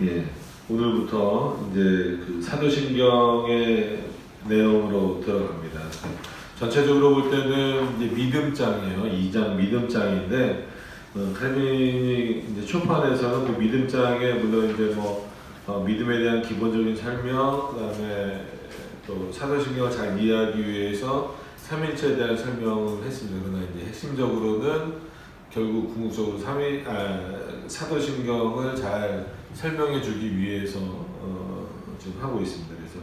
예, 오늘부터 이제 그 사도신경의 내용으로 들어갑니다. 전체적으로 볼 때는 이제 믿음장이에요. 2장 믿음장인데, 칼빈이 이제 초판에서는 그 믿음장에 물론 이제 믿음에 대한 기본적인 설명, 그다음에 또 사도신경을 잘 이해하기 위해서 삼일체에 대한 설명을 했습니다. 그러나 이제 핵심적으로는 결국 궁극적으로 사도신경을 잘 설명해 주기 위해서 지금 하고 있습니다. 그래서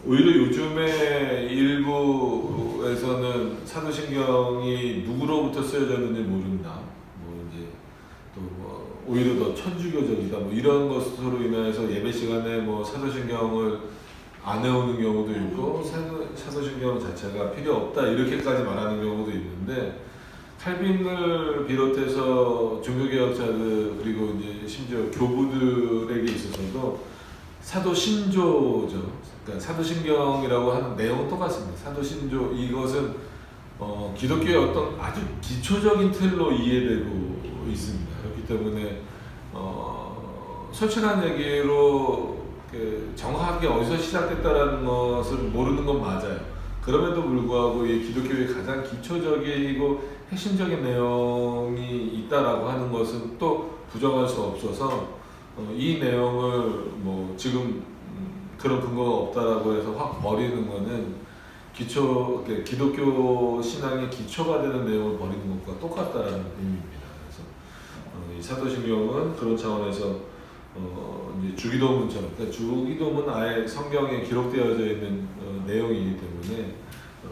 오히려 요즘에 일부에서는 사도신경이 누구로부터 쓰여졌는지 모른다. 이제 또 오히려 더 천주교적이다. 이런 것으로 인해서 예배 시간에 사도신경을 안 외우는 경우도 있고 사도신경 자체가 필요 없다 이렇게까지 말하는 경우도 있는데. 칼빈을 비롯해서 종교개혁자들 그리고 이제 심지어 교부들에게 있어서도 사도신조죠. 그러니까 사도신경이라고 하는 내용은 똑같습니다. 사도신조 이것은 기독교의 어떤 아주 기초적인 틀로 이해되고 있습니다. 그렇기 때문에 솔직한 얘기로 정확하게 어디서 시작됐다라는 것을 모르는 건 맞아요. 그럼에도 불구하고 이 기독교의 가장 기초적이고 핵심적인 내용이 있다라고 하는 것은 또 부정할 수 없어서 이 내용을 지금 그런 근거가 없다라고 해서 확 버리는 것은 기독교 신앙의 기초가 되는 내용을 버리는 것과 똑같다라는 의미입니다. 그래서 이 사도신경은 그런 차원에서 이제 주기도문처럼, 그러니까 주기도문 아예 성경에 기록되어져 있는 내용이기 때문에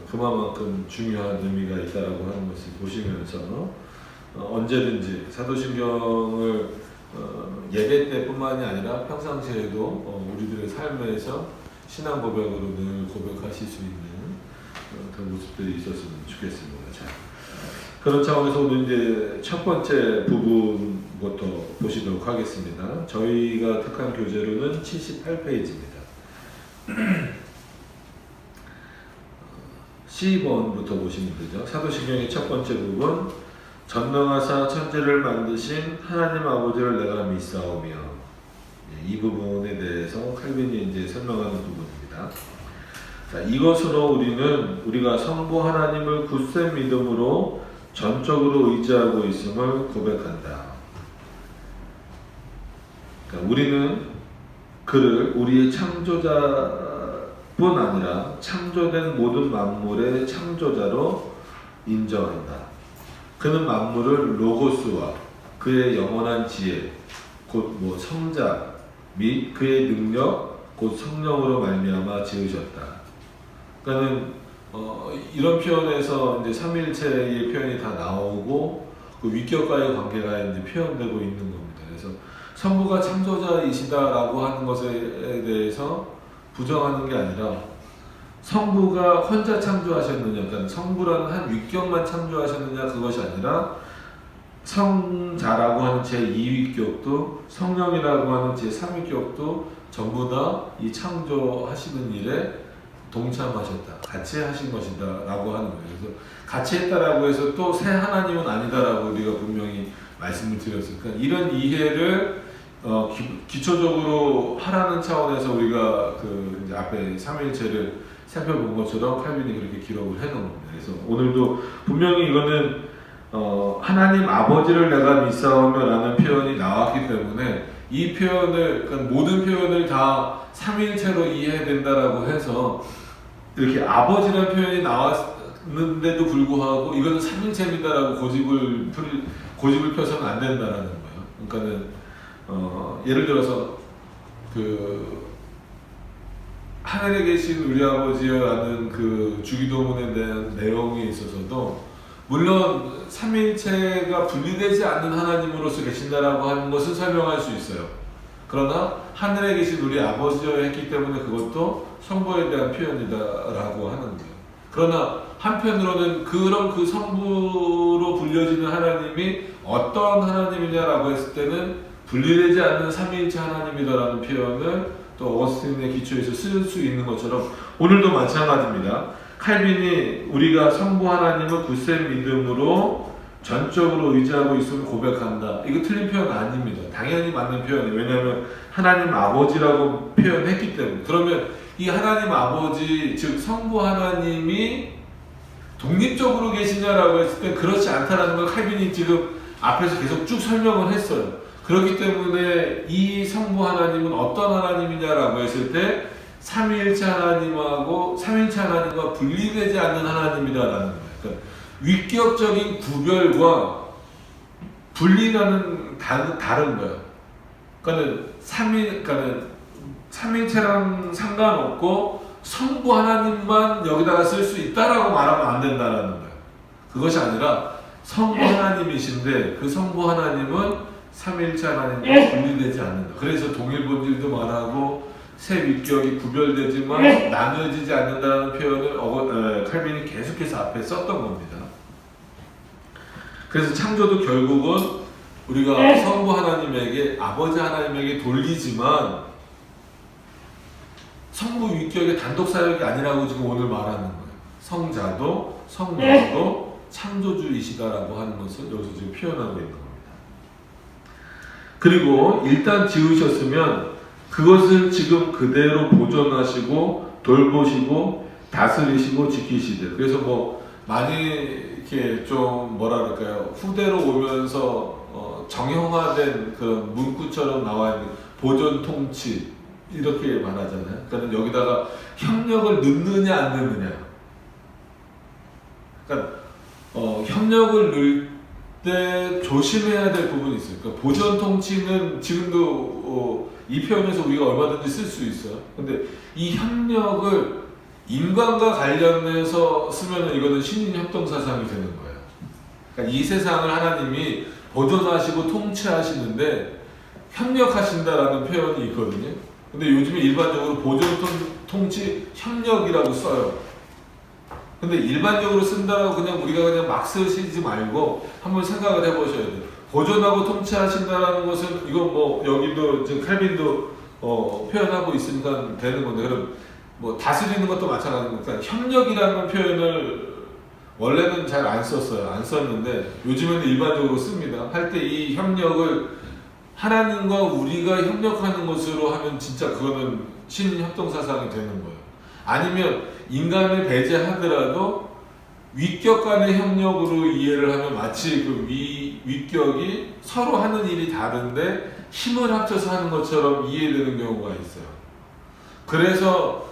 그만큼 중요한 의미가 있다라고 하는 것을 보시면서 언제든지 사도신경을 예배 때뿐만이 아니라 평상시에도 우리들의 삶에서 신앙 고백으로 늘 고백하실 수 있는 그런 모습들이 있었으면 좋겠습니다. 자, 그런 차원에서 오늘 이제 첫 번째 부분부터 보시도록 하겠습니다. 저희가 택한 교재로는 78페이지입니다. 10번부터 보시면 되죠. 사도신경의 첫 번째 부분, 전능하사 천지를 만드신 하나님 아버지를 내가 믿사오며, 이 부분에 대해서 칼빈이 이제 설명하는 부분입니다. 자, 이것으로 우리가 성부 하나님을 굳센 믿음으로 전적으로 의지하고 있음을 고백한다. 그러니까 우리는 그를 우리의 창조자뿐 아니라 창조된 모든 만물의 창조자로 인정한다. 그는 만물을 로고스와 그의 영원한 지혜, 곧 성자 및 그의 능력, 곧 성령으로 말미암아 지으셨다. 그러니까는 이런 표현에서 이제 삼일체의 표현이 다 나오고 그 위격과의 관계가 이제 표현되고 있는 겁니다. 그래서 성부가 창조자이시다라고 하는 것에 대해서 부정하는 게 아니라 성부가 혼자 창조하셨느냐, 그러니까 성부라는 한 위격만 창조하셨느냐 그것이 아니라 성자라고 하는 제2위격도 성령이라고 하는 제3위격도 전부 다 이 창조하시는 일에 동참하셨다. 같이 하신 것이다 라고 하는 거예요. 그래서 같이 했다라고 해서 또 새 하나님은 아니다라고 우리가 분명히 말씀을 드렸으니까 이런 이해를 기초적으로 하라는 차원에서 우리가 이제 앞에 삼일체를 살펴본 것처럼 칼빈이 그렇게 기록을 해놓은 겁니다. 그래서 오늘도 분명히 이거는 하나님 아버지를 내가 믿사오며 라는 표현이 나왔기 때문에 이 표현을, 그러니까 모든 표현을 다 삼일체로 이해해야 된다라고 해서 이렇게 아버지라는 표현이 나왔는데도 불구하고 이거는 삼일체입니다라고 고집을 펴서는 안 된다라는 거예요. 그러니까는 예를 들어서 하늘에 계신 우리 아버지여라는 그 주기도문에 대한 내용에 있어서도 물론 삼일체가 분리되지 않는 하나님으로서 계신다라고 하는 것은 설명할 수 있어요. 그러나 하늘에 계신 우리 아버지여 했기 때문에 그것도 성부에 대한 표현이다라고 하는 거예요. 그러나 한편으로는 그런 그 성부로 불려지는 하나님이 어떤 하나님이냐라고 했을 때는 분리되지 않는 삼위일체 하나님이다라는 표현을 또 어거스틴의 기초에서 쓸 수 있는 것처럼 오늘도 마찬가지입니다. 칼빈이 우리가 성부 하나님을 굳센 믿음으로 전적으로 의지하고 있음을 고백한다. 이거 틀린 표현 아닙니다. 당연히 맞는 표현이에요. 왜냐하면 하나님 아버지라고 표현했기 때문에. 그러면 이 하나님 아버지, 즉 성부 하나님이 독립적으로 계시냐라고 했을 때 그렇지 않다라는 걸 칼빈이 지금 앞에서 계속 쭉 설명을 했어요. 그렇기 때문에 이 성부 하나님은 어떤 하나님이냐라고 했을 때 삼위일체 하나님과 분리되지 않는 하나님이다라는 거예요. 그러니까 위격적인 구별과 분리는 다른 거예요. 그러니까는 삼위일체랑 상관없고 성부 하나님만 여기다가 쓸 수 있다라고 말하면 안 된다라는 거예요. 그것이 아니라 성부 하나님이신데 그 성부 하나님은 삼위일체 하나님과 분리되지 않는다. 그래서 동일본질도 말하고 세 위격이 구별되지만 나누어지지 않는다는 표현을 칼빈이 계속해서 앞에 썼던 겁니다. 그래서 창조도 결국은 우리가 성부 하나님에게, 아버지 하나님에게 돌리지만 성부 위격의 단독 사역이 아니라고 지금 오늘 말하는 거예요. 성자도 성녀도 창조주이시다라고 하는 것을 여기서 지금 표현하고 있는 겁니다. 그리고 일단 지으셨으면 그것을 지금 그대로 보존하시고 돌보시고 다스리시고 지키시되, 그래서 뭐 많이 이렇게 좀 뭐라 그럴까요, 후대로 오면서 정형화된 그런 문구처럼 나와 있는 보존 통치 이렇게 말하잖아요. 그러니까 여기다가 협력을 넣느냐 안 넣느냐. 그러니까 협력을 넣을 때 조심해야 될 부분이 있어요. 그러니까 보존 통치는 지금도 이 표현에서 우리가 얼마든지 쓸 수 있어요. 근데 이 협력을 인간과 관련해서 쓰면은 이거는 신인 협동 사상이 되는 거예요. 그러니까 이 세상을 하나님이 보존하시고 통치하시는데 협력하신다라는 표현이 있거든요. 근데 요즘에 일반적으로 보존 통치 협력이라고 써요. 근데 일반적으로 쓴다라고 그냥 우리가 그냥 막 쓰시지 말고 한번 생각을 해보셔야 돼요. 보존하고 통치하신다라는 것은 이건 뭐 여기도 지금 칼빈도 표현하고 있으니까 되는 건데, 그럼 뭐 다스리는 것도 마찬가지니까 협력이라는 표현을 원래는 잘 안 썼어요. 안 썼는데 요즘에는 일반적으로 씁니다. 할 때 이 협력을 하나님과 우리가 협력하는 것으로 하면 진짜 그거는 신협동사상이 되는 거예요. 아니면 인간을 배제하더라도 위격 간의 협력으로 이해를 하면 마치 그 위격이 서로 하는 일이 다른데 힘을 합쳐서 하는 것처럼 이해되는 경우가 있어요. 그래서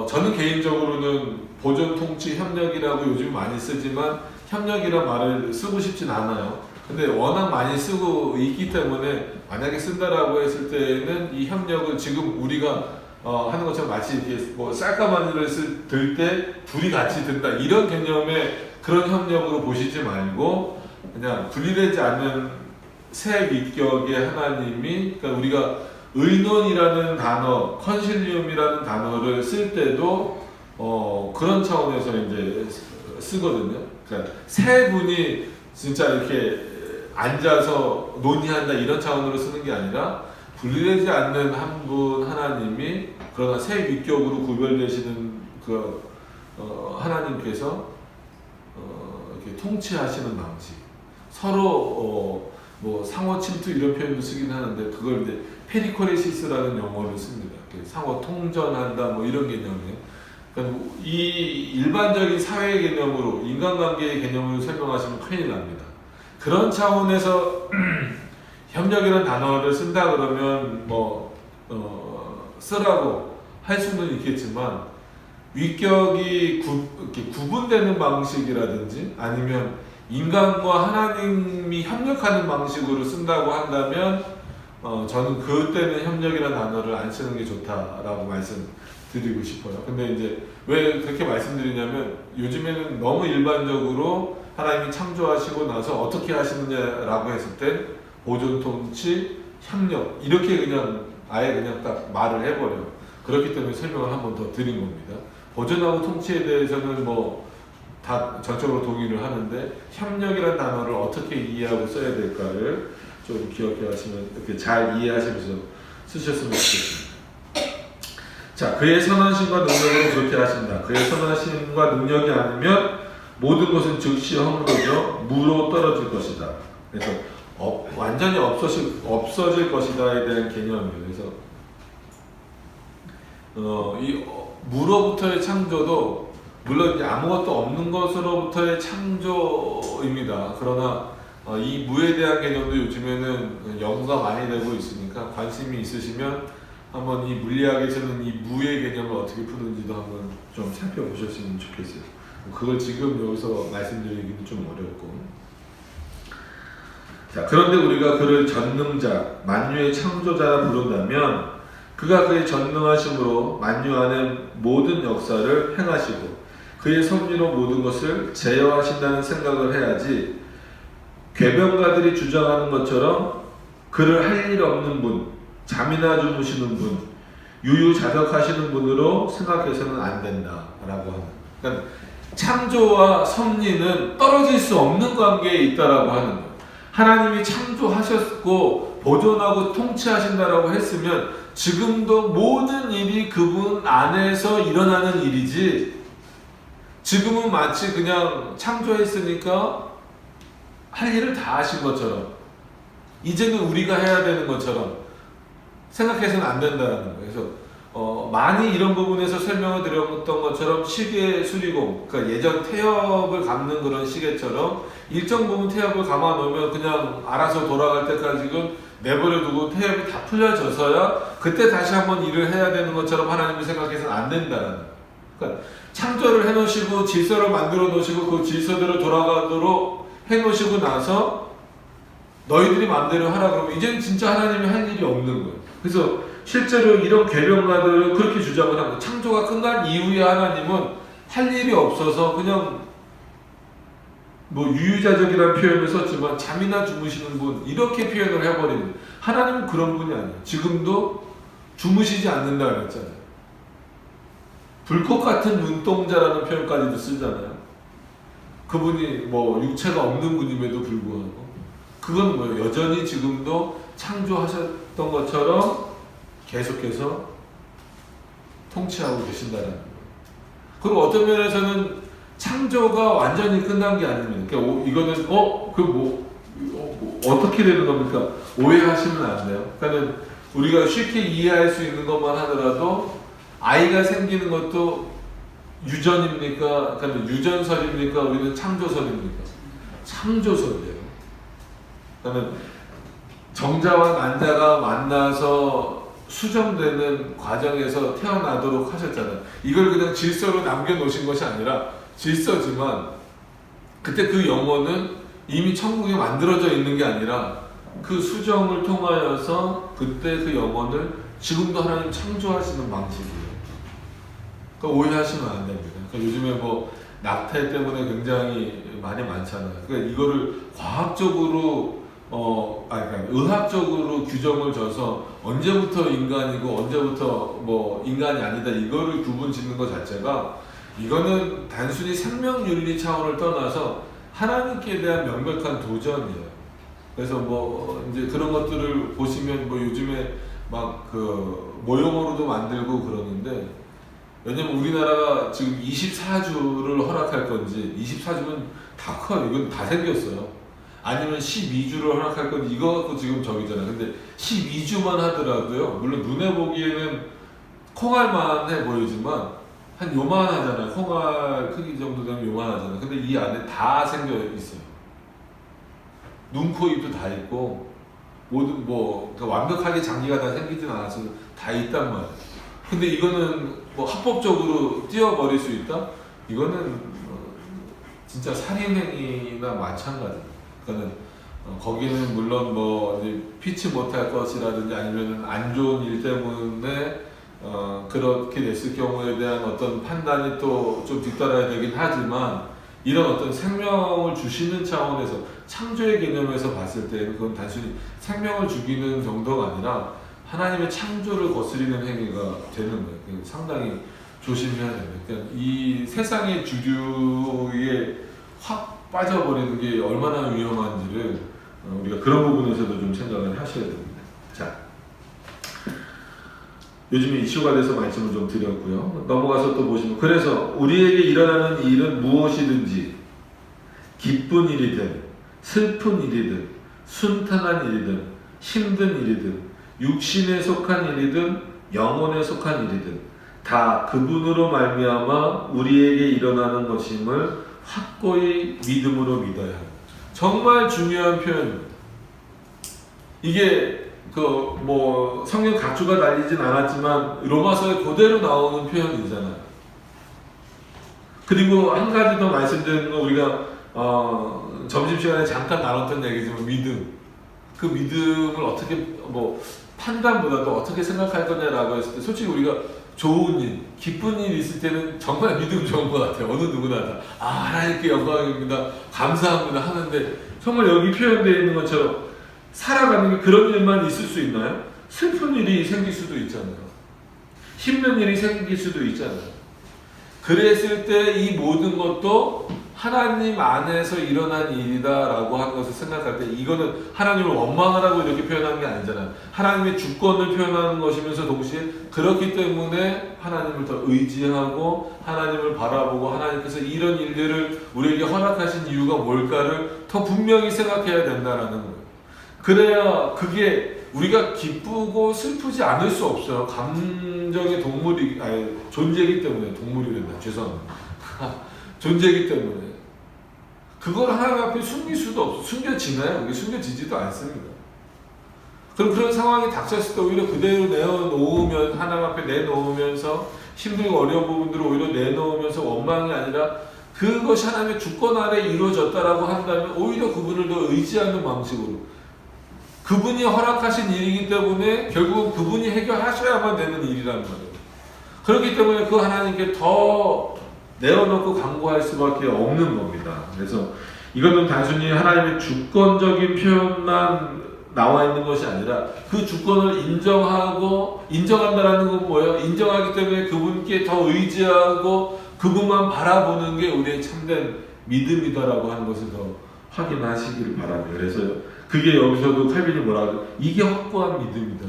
저는 개인적으로는 보존 통치 협력이라고 요즘 많이 쓰지만 협력이란 말을 쓰고 싶진 않아요. 근데 워낙 많이 쓰고 있기 때문에 만약에 쓴다라고 했을 때는 이 협력을 지금 우리가 하는 것처럼 마치 이렇게 뭐 쌀가마니를 들 때 둘이 같이 든다 이런 개념의 그런 협력으로 보시지 말고 그냥 분리되지 않는 새 위격의 하나님이, 그러니까 우리가 의논이라는 단어, 컨실리움이라는 단어를 쓸 때도 그런 차원에서 이제 쓰거든요. 그러니까 세 분이 진짜 이렇게 앉아서 논의한다 이런 차원으로 쓰는 게 아니라 분리되지 않는 한 분 하나님이, 그러나 세 위격으로 구별되시는 그 하나님께서 이렇게 통치하시는 방식, 서로 뭐 상호 침투 이런 표현도 쓰긴 하는데 그걸 이제 페리코레시스라는 용어를 씁니다. 상호 통전한다 뭐 이런 개념이에요. 그러니까 이 일반적인 사회 개념으로, 인간관계의 개념으로 설명하시면 큰일 납니다. 그런 차원에서 협력이라는 단어를 쓴다 그러면 뭐 쓰라고 할 수는 있겠지만 위격이 이렇게 구분되는 방식이라든지 아니면 인간과 하나님이 협력하는 방식으로 쓴다고 한다면 저는 그때는 협력이라는 단어를 안 쓰는 게 좋다라고 말씀드리고 싶어요. 근데 이제 왜 그렇게 말씀드리냐면 요즘에는 너무 일반적으로 하나님이 창조하시고 나서 어떻게 하시느냐라고 했을 때 보존 통치, 협력 이렇게 그냥 아예 그냥 딱 말을 해버려요. 그렇기 때문에 설명을 한 번 더 드린 겁니다. 보존하고 통치에 대해서는 뭐 다 전적으로 동의를 하는데 협력이라는 단어를 어떻게 이해하고 써야 될까를 좀 기억해 하시면 이렇게 잘 이해하시면서 쓰셨으면 좋겠습니다. 자, 그의 선하심과 능력으로 그렇게 하신다. 그의 선하심과 능력이 아니면 모든 것은 즉시 허물어져 무로 떨어질 것이다. 그래서 완전히 없어질 것이다에 대한 개념이에요. 그래서 이 무로부터의 창조도 물론 이제 아무것도 없는 것으로부터의 창조입니다. 그러나 이 무에 대한 개념도 요즘에는 연구가 많이 되고 있으니까 관심이 있으시면 한번 이 물리학에서는 이 무의 개념을 어떻게 푸는지도 한번 좀 살펴보셨으면 좋겠어요. 그걸 지금 여기서 말씀드리기는 좀 어렵고. 자, 그런데 우리가 그를 전능자, 만유의 창조자라 부른다면 그가 그의 전능하심으로 만유 안에 모든 역사를 행하시고 그의 섭리로 모든 것을 제어하신다는 생각을 해야지, 궤변가들이 주장하는 것처럼 그를 할 일 없는 분, 잠이나 주무시는 분, 유유자적하시는 분으로 생각해서는 안 된다라고 하는. 그러니까 창조와 섭리는 떨어질 수 없는 관계에 있다라고 하는 거예요. 하나님이 창조하셨고 보존하고 통치하신다라고 했으면 지금도 모든 일이 그분 안에서 일어나는 일이지, 지금은 마치 그냥 창조했으니까 할 일을 다 하신 것처럼, 이제는 우리가 해야 되는 것처럼 생각해서는 안 된다는 거예요. 그래서 많이 이런 부분에서 설명을 드렸던 것처럼 시계 수리공, 그러니까 예전 태엽을 감는 그런 시계처럼 일정 부분 태엽을 감아 놓으면 그냥 알아서 돌아갈 때까지는 내버려두고 태엽이 다 풀려져서야 그때 다시 한번 일을 해야 되는 것처럼 하나님이 생각해서는 안 된다는 거예요. 그러니까 창조를 해놓으시고 질서를 만들어 놓으시고 그 질서대로 돌아가도록 해놓으시고 나서 너희들이 마음대로 하라 그러면 이제는 진짜 하나님이 할 일이 없는 거예요. 그래서 실제로 이런 궤변가들은 그렇게 주장을 합니다. 창조가 끝난 이후에 하나님은 할 일이 없어서 그냥 뭐 유유자적이라는 표현을 썼지만 잠이나 주무시는 분, 이렇게 표현을 해버립니다. 하나님은 그런 분이 아니에요. 지금도 주무시지 않는다 그랬잖아요. 불꽃 같은 눈동자라는 표현까지도 쓰잖아요. 그분이 뭐 육체가 없는 분임에도 불구하고 그건 뭐예요? 여전히 지금도 창조하셨던 것처럼 계속해서 통치하고 계신다는 거예요. 그리고 어떤 면에서는 창조가 완전히 끝난 게 아닙니다. 그러니까 이거는 어떻게 되는 겁니까? 오해하시면 안 돼요. 그러니까 우리가 쉽게 이해할 수 있는 것만 하더라도 아이가 생기는 것도 유전입니까? 그러니까 유전설입니까? 우리는 창조설입니까? 창조설이에요. 그러니까 정자와 난자가 만나서 수정되는 과정에서 태어나도록 하셨잖아요. 이걸 그냥 질서로 남겨놓으신 것이 아니라 질서지만 그때 그 영혼은 이미 천국에 만들어져 있는 게 아니라 그 수정을 통하여서 그때 그 영혼을 지금도 하나님 창조하시는 방식이에요. 그러니까 오해하시면 안 됩니다. 그러니까 요즘에 뭐 낙태 때문에 굉장히 많이 많잖아요. 그러니까 이거를 과학적으로 그러니까 의학적으로 규정을 져서 언제부터 인간이고 언제부터 뭐 인간이 아니다 이거를 구분 짓는 것 자체가, 이거는 단순히 생명윤리 차원을 떠나서 하나님께 대한 명백한 도전이에요. 그래서 뭐 이제 그런 것들을 보시면 뭐 요즘에 막 그 모형으로도 만들고 그러는데, 왜냐면 우리나라가 지금 24주를 허락할 건지, 24주면 다 커요. 이건 다 생겼어요. 아니면 12주를 허락할 건지, 이거 갖고 지금 저기잖아요. 근데 12주만 하더라도요, 물론 눈에 보기에는 콩알만해 보이지만 한 요만하잖아요. 콩알 크기 정도 되면 요만하잖아요. 근데 이 안에 다 생겨 있어요. 눈, 코, 입도 다 있고 모든 그러니까 완벽하게 장기가 다 생기진 않아서 다 있단 말이에요. 근데 이거는 뭐 합법적으로 띄워버릴 수 있다? 이거는 진짜 살인행위나 마찬가지예요. 그러니까 거기는 물론 뭐 이제 피치 못할 것이라든지 아니면 안 좋은 일 때문에 그렇게 됐을 경우에 대한 어떤 판단이 또 좀 뒤따라야 되긴 하지만, 이런 어떤 생명을 주시는 차원에서 창조의 개념에서 봤을 때는 그건 단순히 생명을 죽이는 정도가 아니라 하나님의 창조를 거스리는 행위가 되는 거예요. 상당히 조심해야 됩니다. 그러니까 이 세상의 주류에 확 빠져버리는 게 얼마나 위험한지를 우리가 그런 부분에서도 좀 생각을 하셔야 됩니다. 자, 요즘에 이슈가 돼서 말씀을 좀 드렸고요. 넘어가서 또 보시면, 그래서 우리에게 일어나는 일은 무엇이든지 기쁜 일이든 슬픈 일이든 순탄한 일이든 힘든 일이든 육신에 속한 일이든 영혼에 속한 일이든 다 그분으로 말미암아 우리에게 일어나는 것임을 확고히 믿음으로 믿어야 합니다. 정말 중요한 표현입니다. 이게 성경 각주가 달리진 않았지만 로마서에 그대로 나오는 표현이잖아요. 그리고 한 가지 더 말씀드리는 건 우리가 점심시간에 잠깐 나눴던 얘기지만 믿음. 그 믿음을 어떻게 판단보다도 어떻게 생각할 거냐라고 했을 때 솔직히 우리가 좋은 일, 기쁜 일 있을 때는 정말 믿음 좋은 것 같아요. 어느 누구나 다. 하나님께 영광입니다. 감사합니다. 하는데 정말 여기 표현되어 있는 것처럼 살아가는 게 그런 일만 있을 수 있나요? 슬픈 일이 생길 수도 있잖아요. 힘든 일이 생길 수도 있잖아요. 그랬을 때 이 모든 것도 하나님 안에서 일어난 일이다라고 하는 것을 생각할 때 이거는 하나님을 원망하라고 이렇게 표현한 게 아니잖아요. 하나님의 주권을 표현하는 것이면서 동시에 그렇기 때문에 하나님을 더 의지하고 하나님을 바라보고 하나님께서 이런 일들을 우리에게 허락하신 이유가 뭘까를 더 분명히 생각해야 된다라는 거예요. 그래야 그게 우리가 기쁘고 슬프지 않을 수 없어요. 감정의 존재이기 때문에. 동물이랬나? 죄송합니다. 존재이기 때문에. 그걸 하나님 앞에 숨길 수도 없어. 숨겨지나요? 그게 숨겨지지도 않습니다. 그럼 그런 상황이 닥쳤을 때 오히려 그대로 내어놓으면, 하나님 앞에 내놓으면서 힘들고 어려운 부분들을 오히려 내놓으면서 원망이 아니라 그것이 하나님의 주권 아래 이루어졌다라고 한다면 오히려 그분을 더 의지하는 방식으로, 그분이 허락하신 일이기 때문에 결국은 그분이 해결하셔야만 되는 일이라는 거예요. 그렇기 때문에 그 하나님께 더 내어놓고 간구할 수밖에 없는 겁니다. 그래서 이거는 단순히 하나님의 주권적인 표현만 나와 있는 것이 아니라 그 주권을 인정한다라는 건 뭐예요? 인정하기 때문에 그분께 더 의지하고 그분만 바라보는 게 우리의 참된 믿음이다라고 하는 것을 더 확인하시기를 바랍니다. 그래서 그게 여기서도 칼빈이 뭐라고, 이게 확고한 믿음이다.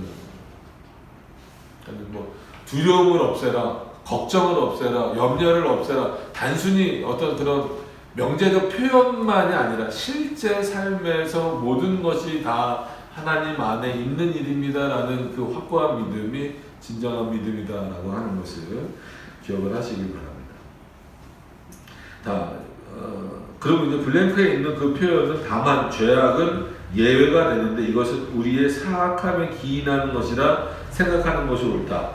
두려움을 없애라, 걱정을 없애라, 염려를 없애라. 단순히 어떤 그런 명제적 표현만이 아니라 실제 삶에서 모든 것이 다 하나님 안에 있는 일입니다라는 그 확고한 믿음이 진정한 믿음이다라고 하는 것을 기억을 하시길 바랍니다. 그리고 이제 블랭크에 있는 그 표현은 다만 죄악은 예외가 되는데 이것은 우리의 사악함에 기인하는 것이라 생각하는 것이 옳다.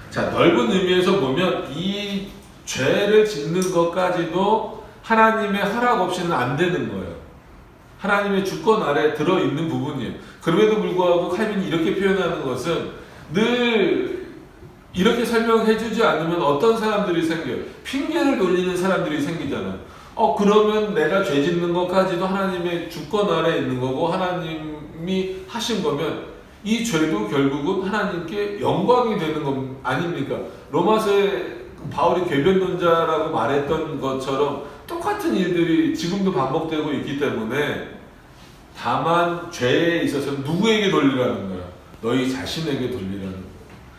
자, 넓은 의미에서 보면 이 죄를 짓는 것까지도 하나님의 허락 없이는 안 되는 거예요. 하나님의 주권 아래 들어있는 부분이에요. 그럼에도 불구하고 칼빈이 이렇게 표현하는 것은 늘 이렇게 설명해주지 않으면 어떤 사람들이 생겨요? 핑계를 돌리는 사람들이 생기잖아요. 그러면 내가 죄 짓는 것까지도 하나님의 주권 아래 있는 거고 하나님이 하신 거면 이 죄도 결국은 하나님께 영광이 되는 것 아닙니까? 로마서에 바울이 궤변론자라고 말했던 것처럼 똑같은 일들이 지금도 반복되고 있기 때문에 다만 죄에 있어서 누구에게 돌리라는 거야? 너희 자신에게 돌리라는 거야.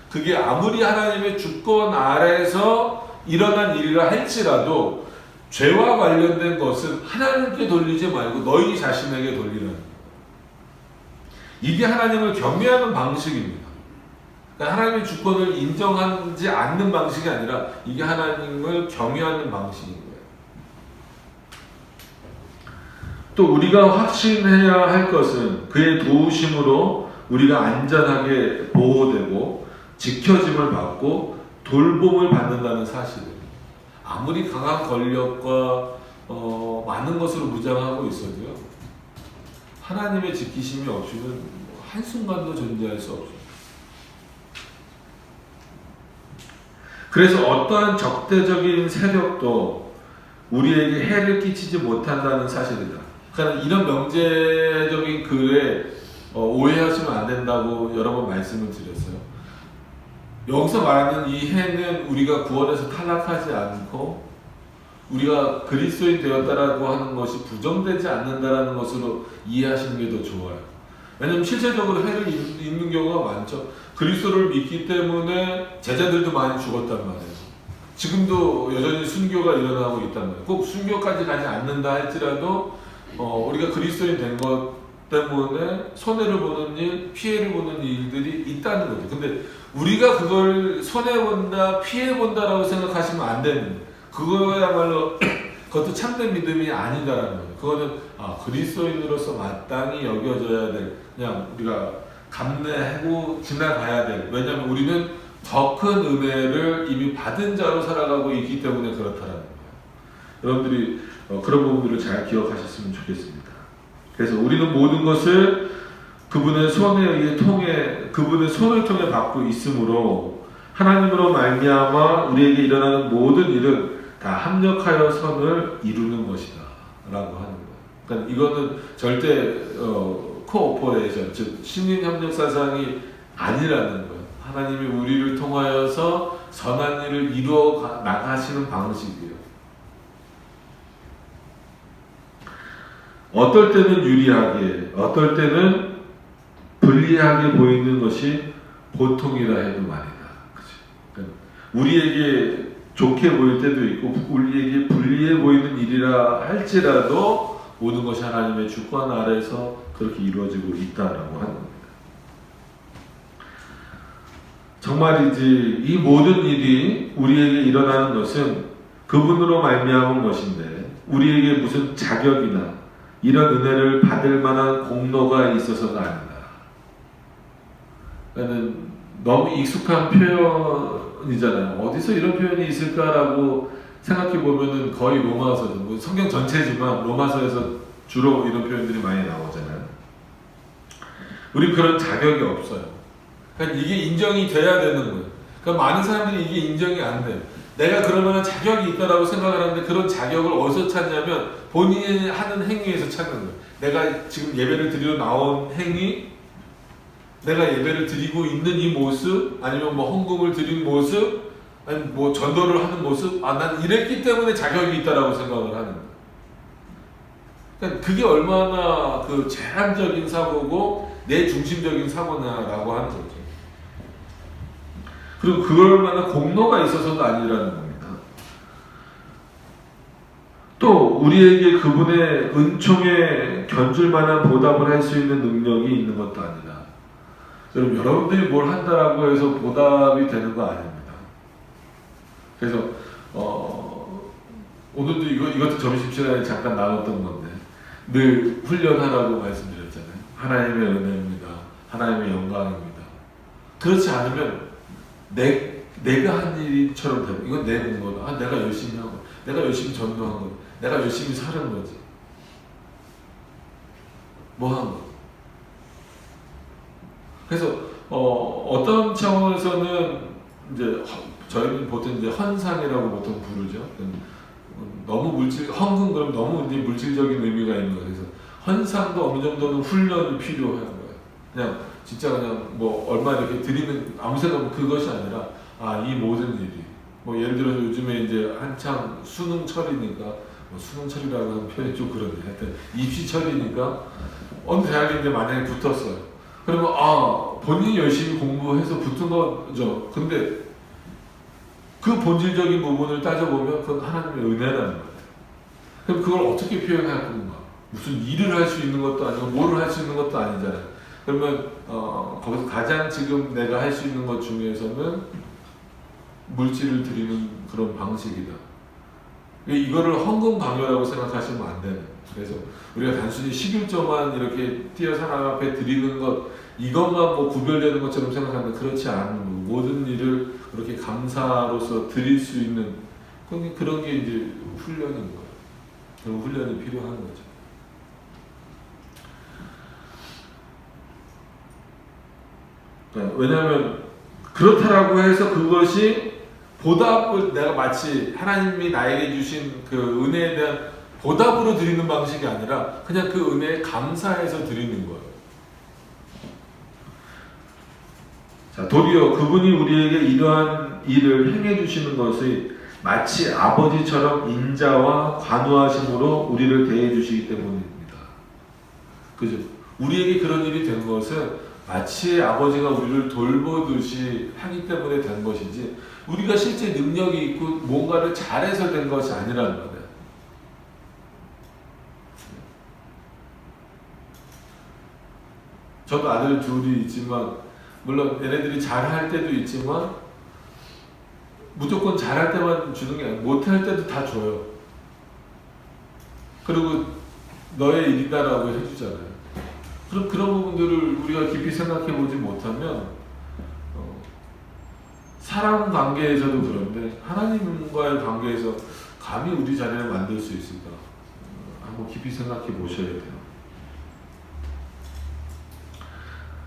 그게 아무리 하나님의 주권 아래에서 일어난 일이라 할지라도 죄와 관련된 것은 하나님께 돌리지 말고 너희 자신에게 돌리라는 거예요. 이게 하나님을 경외하는 방식입니다. 그러니까 하나님의 주권을 인정하지 않는 방식이 아니라 이게 하나님을 경외하는 방식인 거예요. 또 우리가 확신해야 할 것은 그의 도우심으로 우리가 안전하게 보호되고 지켜짐을 받고 돌봄을 받는다는 사실입니다. 아무리 강한 권력과 많은 것으로 무장하고 있어도요, 하나님의 지키심이 없이는 한순간도 존재할 수 없어요. 그래서 어떠한 적대적인 세력도 우리에게 해를 끼치지 못한다는 사실이다. 그러니까 이런 명제적인 글에 오해하시면 안 된다고 여러 번 말씀을 드렸어요. 여기서 말하는 이 해는 우리가 구원에서 탈락하지 않고 우리가 그리스도인 되었다라고 하는 것이 부정되지 않는다라는 것으로 이해하시는 게 더 좋아요. 왜냐하면 실제적으로 해를 입는 경우가 많죠. 그리스도를 믿기 때문에 제자들도 많이 죽었단 말이에요. 지금도 여전히 순교가 일어나고 있단 말이에요. 꼭 순교까지 가지 않는다 할지라도 우리가 그리스도인 된 것 때문에 손해를 보는 일, 피해를 보는 일들이 있다는 거죠. 근데 우리가 그걸 손해본다, 피해본다라고 생각하시면 안 되는 거예요. 그거야말로 그것도 참된 믿음이 아니다라는 거예요. 그거는 그리스도인으로서 마땅히 여겨져야 될, 그냥 우리가 감내하고 지나가야 될, 왜냐하면 우리는 더 큰 은혜를 이미 받은 자로 살아가고 있기 때문에 그렇다라는 거예요. 여러분들이 그런 부분들을 잘 기억하셨으면 좋겠습니다. 그래서 우리는 모든 것을 그분의 손에 의해 그분의 손을 통해 받고 있으므로 하나님으로 말미암아 우리에게 일어나는 모든 일은 다 합력하여 선을 이루는 것이다 라고 하는 거예요. 그러니까 이거는 절대 코오퍼레이션, 즉 신인협력 사상이 아니라는 거예요. 하나님이 우리를 통하여서 선한 일을 이루어 나가시는 방식이에요. 어떨 때는 유리하게, 어떨 때는 불리하게 보이는 것이 보통이라 해도 말이다. 그러니까 우리에게 좋게 보일 때도 있고 우리에게 불리해 보이는 일이라 할지라도 모든 것이 하나님의 주권 아래에서 그렇게 이루어지고 있다라고 하는 겁니다. 정말이지 이 모든 일이 우리에게 일어나는 것은 그분으로 말미암은 것인데 우리에게 무슨 자격이나 이런 은혜를 받을 만한 공로가 있어서가 아니다. 그러니까 너무 익숙한 표현이잖아요. 어디서 이런 표현이 있을까라고 생각해 보면은 거의 로마서, 뭐 성경 전체지만 로마서에서 주로 이런 표현들이 많이 나오잖아요. 우리 그런 자격이 없어요. 그러니까 이게 인정이 돼야 되는 거예요. 그러니까 많은 사람들이 이게 인정이 안 돼요. 내가 그러면 자격이 있다라고 생각을 하는데 그런 자격을 어디서 찾냐면 본인이 하는 행위에서 찾는 거예요. 내가 지금 예배를 드리러 나온 행위, 내가 예배를 드리고 있는 이 모습, 아니면 뭐 헌금을 드린 모습, 아니면 뭐 전도를 하는 모습, 난 이랬기 때문에 자격이 있다라고 생각을 하는 거예요. 그러니까 그게 얼마나 그 제한적인 사고고 내 중심적인 사고냐라고 하는 거죠. 그리고 그럴 만한 공로가 있어서가 아니라는 겁니다. 또 우리에게 그분의 은총에 견줄 만한 보답을 할 수 있는 능력이 있는 것도 아니다. 여러분들이 뭘 한다라고 해서 보답이 되는 거 아닙니다. 그래서 오늘도 이것도 점심시간에 잠깐 나눴던 건데 늘 훈련하라고 말씀드렸잖아요. 하나님의 은혜입니다. 하나님의 영광입니다. 그렇지 않으면 내가 한 일처럼 되고 이건 내 공로다. 내가 열심히 하고 내가 열심히 전도한 거, 내가 열심히 사는 거지. 뭐 한 거. 그래서 어떤 차원에서는 이제 저희는 보통 이제 헌상이라고 보통 부르죠. 너무 헌금 그럼 너무 이제 물질적인 의미가 있는 거예요. 그래서 헌상도 어느 정도는 훈련이 필요한 거예요. 그냥 진짜 그냥 뭐 얼마 이렇게 드리는 아무 생각 없는 그것이 아니라 이 모든 일이 뭐 예를 들어서 요즘에 이제 한창 수능철이니까 뭐 수능철이라고 하는 표현이 좀 그런데 하여튼 입시철이니까 어느 대학에 이제 만약에 붙었어요. 그러면 본인이 열심히 공부해서 붙은 거죠. 근데 그 본질적인 부분을 따져보면 그건 하나님의 은혜라는 거예요. 그럼 그걸 어떻게 표현할 건가? 무슨 일을 할 수 있는 것도 아니고 뭐를 할 수 있는 것도 아니잖아요. 그러면 거기서 가장 지금 내가 할 수 있는 것 중에서는 물질을 드리는 그런 방식이다. 이거를 헌금 강요라고 생각하시면 안 되는. 그래서 우리가 단순히 11조만 이렇게 띄어서 하나님 앞에 드리는 것 이것만 뭐 구별되는 것처럼 생각하는데 그렇지 않은 모든 일을 그렇게 감사로서 드릴 수 있는 그런 게 이제 훈련인 거예요. 그런 훈련이 필요한 거죠. 왜냐하면 그렇다라고 해서 그것이 보답을 내가 마치 하나님이 나에게 주신 그 은혜에 대한 보답으로 드리는 방식이 아니라 그냥 그 은혜에 감사해서 드리는 거예요. 자, 도리어 그분이 우리에게 이러한 일을 행해 주시는 것이 마치 아버지처럼 인자와 관우하심으로 우리를 대해 주시기 때문입니다. 그죠? 우리에게 그런 일이 된 것은 마치 아버지가 우리를 돌보듯이 하기 때문에 된 것이지 우리가 실제 능력이 있고 뭔가를 잘해서 된 것이 아니라는 거예요. 저도 아들 둘이 있지만 물론 얘네들이 잘할 때도 있지만 무조건 잘할 때만 주는 게 아니고 못할 때도 다 줘요. 그리고 너의 일이다라고 해주잖아요. 그런 부분들을 우리가 깊이 생각해 보지 못하면 사람 관계에서도 그런데 하나님과의 관계에서 감히 우리 자녀를 만들 수 있을까? 한번 깊이 생각해 보셔야 돼요.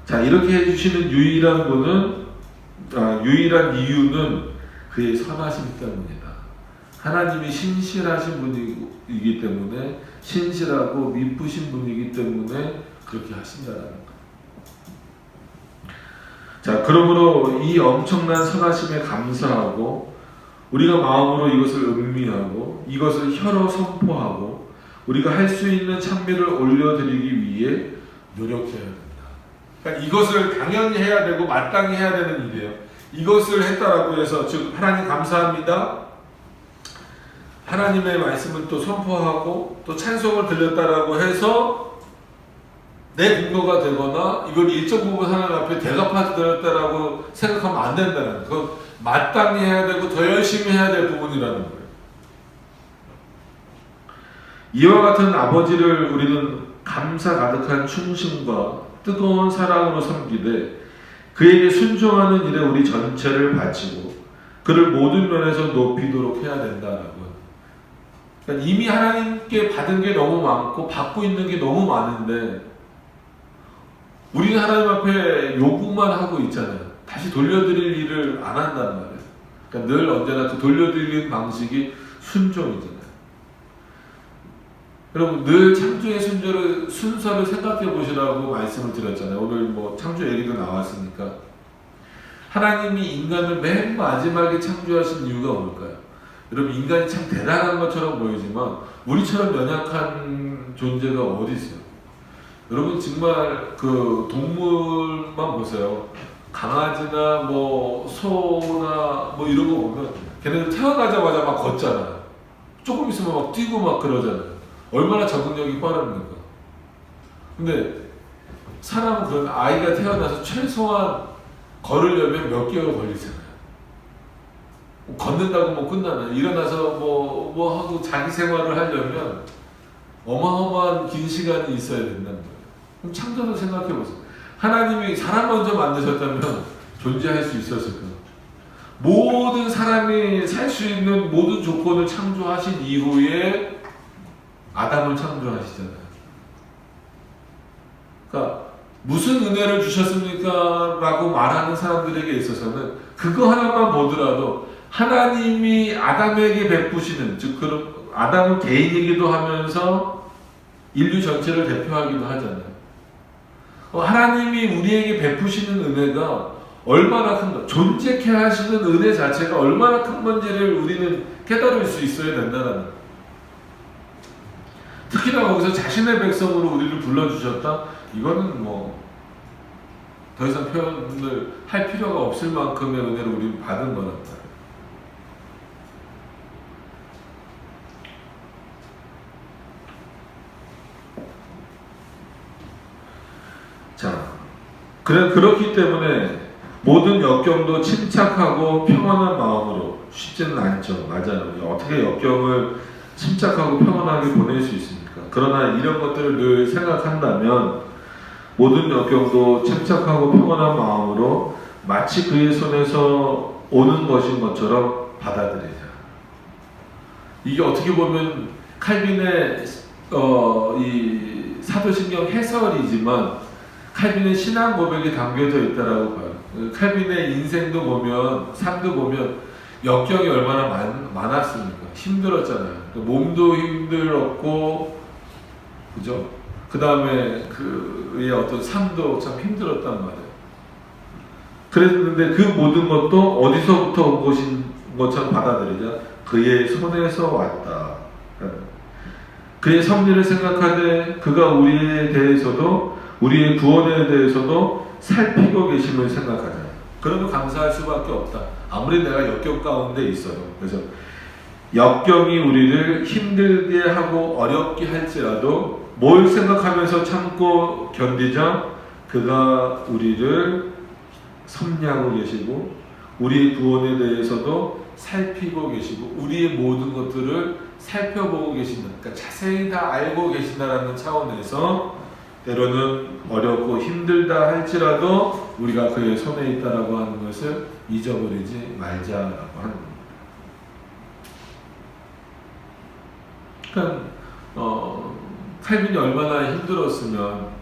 자, 이렇게 해주시는 유일한 이유는 그의 선하심 때문이다. 하나님이 신실하신 분이기 때문에, 신실하고 미쁘신 분이기 때문에 그렇게 하신다라는 거예요. 자, 그러므로 이 엄청난 선하심에 감사하고 우리가 마음으로 이것을 음미하고 이것을 혀로 선포하고 우리가 할 수 있는 찬미를 올려드리기 위해 노력해야 된다. 그러니까 이것을 당연히 해야 되고 마땅히 해야 되는 일이에요. 이것을 했다라고 해서 즉 하나님 감사합니다. 하나님의 말씀을 또 선포하고 또 찬송을 들렸다라고 해서 내 공로가 되거나 이걸 일정 부분 하나님 앞에 대갚아드렸다라고 생각하면 안 된다는 거예요. 그건 마땅히 해야 되고 더 열심히 해야 될 부분이라는 거예요. 이와 같은 아버지를 우리는 감사 가득한 충심과 뜨거운 사랑으로 섬기되 그에게 순종하는 일에 우리 전체를 바치고 그를 모든 면에서 높이도록 해야 된다라고. 그러니까 이미 하나님께 받은 게 너무 많고 받고 있는 게 너무 많은데 우리는 하나님 앞에 요구만 하고 있잖아요. 다시 돌려드릴 일을 안 한단 말이에요. 그러니까 늘 언제나 그 돌려드리는 방식이 순종이잖아요. 여러분 늘 창조의 순서를 생각해 보시라고 말씀을 드렸잖아요. 오늘 뭐 창조 얘기도 나왔으니까. 하나님이 인간을 맨 마지막에 창조하신 이유가 뭘까요? 여러분 인간이 참 대단한 것처럼 보이지만 우리처럼 연약한 존재가 어디 있어요? 여러분 정말 그 동물만 보세요. 강아지나 뭐 소나 뭐 이런 거 보면 걔네들 태어나자마자 막 걷잖아요. 조금 있으면 막 뛰고 막 그러잖아요. 얼마나 적응력이 빠릅니까? 근데 사람은 그런 아이가 태어나서 최소한 걸으려면 몇 개월 걸리잖아요. 걷는다고 뭐 끝나나요? 일어나서 뭐 하고 자기 생활을 하려면 어마어마한 긴 시간이 있어야 된다는 거예요. 그럼 창조도 생각해 보세요. 하나님이 사람 먼저 만드셨다면 존재할 수 있었을까요? 모든 사람이 살 수 있는 모든 조건을 창조하신 이후에 아담을 창조하시잖아요. 그러니까 무슨 은혜를 주셨습니까? 라고 말하는 사람들에게 있어서는 그거 하나만 보더라도 하나님이 아담에게 베푸시는, 즉 그런 아담은 개인이기도 하면서 인류 전체를 대표하기도 하잖아요. 하나님이 우리에게 베푸시는 은혜가 얼마나 큰가, 존재케 하시는 은혜 자체가 얼마나 큰 건지를 우리는 깨달을 수 있어야 된다는 거예요. 특히나 거기서 자신의 백성으로 우리를 불러주셨다? 이거는 뭐 더 이상 표현을 할 필요가 없을 만큼의 은혜를 우리는 받은 거란 말이에요. 자, 그렇기 때문에 모든 역경도 침착하고 평안한 마음으로, 쉽지는 않죠. 맞아요. 어떻게 역경을 침착하고 평안하게 보낼 수 있습니까? 그러나 이런 것들을 늘 생각한다면 모든 역경도 침착하고 평안한 마음으로 마치 그의 손에서 오는 것인 것처럼 받아들이자. 이게 어떻게 보면 칼빈의 이 사도신경 해설이지만 칼빈의 신앙 고백이 담겨져 있다라고 봐요. 칼빈의 인생도 보면, 삶도 보면 역경이 얼마나 많았습니까? 힘들었잖아요. 몸도 힘들었고, 그죠? 그 다음에 그의 어떤 삶도 참 힘들었단 말이에요. 그랬는데 그 모든 것도 어디서부터 온 것인 것처럼 받아들이자. 그의 손에서 왔다. 그의 섭리를 생각하되 그가 우리에 대해서도, 우리의 구원에 대해서도 살피고 계심을 생각하자. 그러면 감사할 수밖에 없다. 아무리 내가 역경 가운데 있어요. 그래서 역경이 우리를 힘들게 하고 어렵게 할지라도 뭘 생각하면서 참고 견디자? 그가 우리를 섭리하고 계시고 우리의 구원에 대해서도 살피고 계시고 우리의 모든 것들을 살펴보고 계신다. 그러니까 자세히 다 알고 계신다라는 차원에서 때로는 어렵고 힘들다 할지라도 우리가 그의 손에 있다라고 하는 것을 잊어버리지 말자라고 하는 겁니다. 그러니까 칼빈이 얼마나 힘들었으면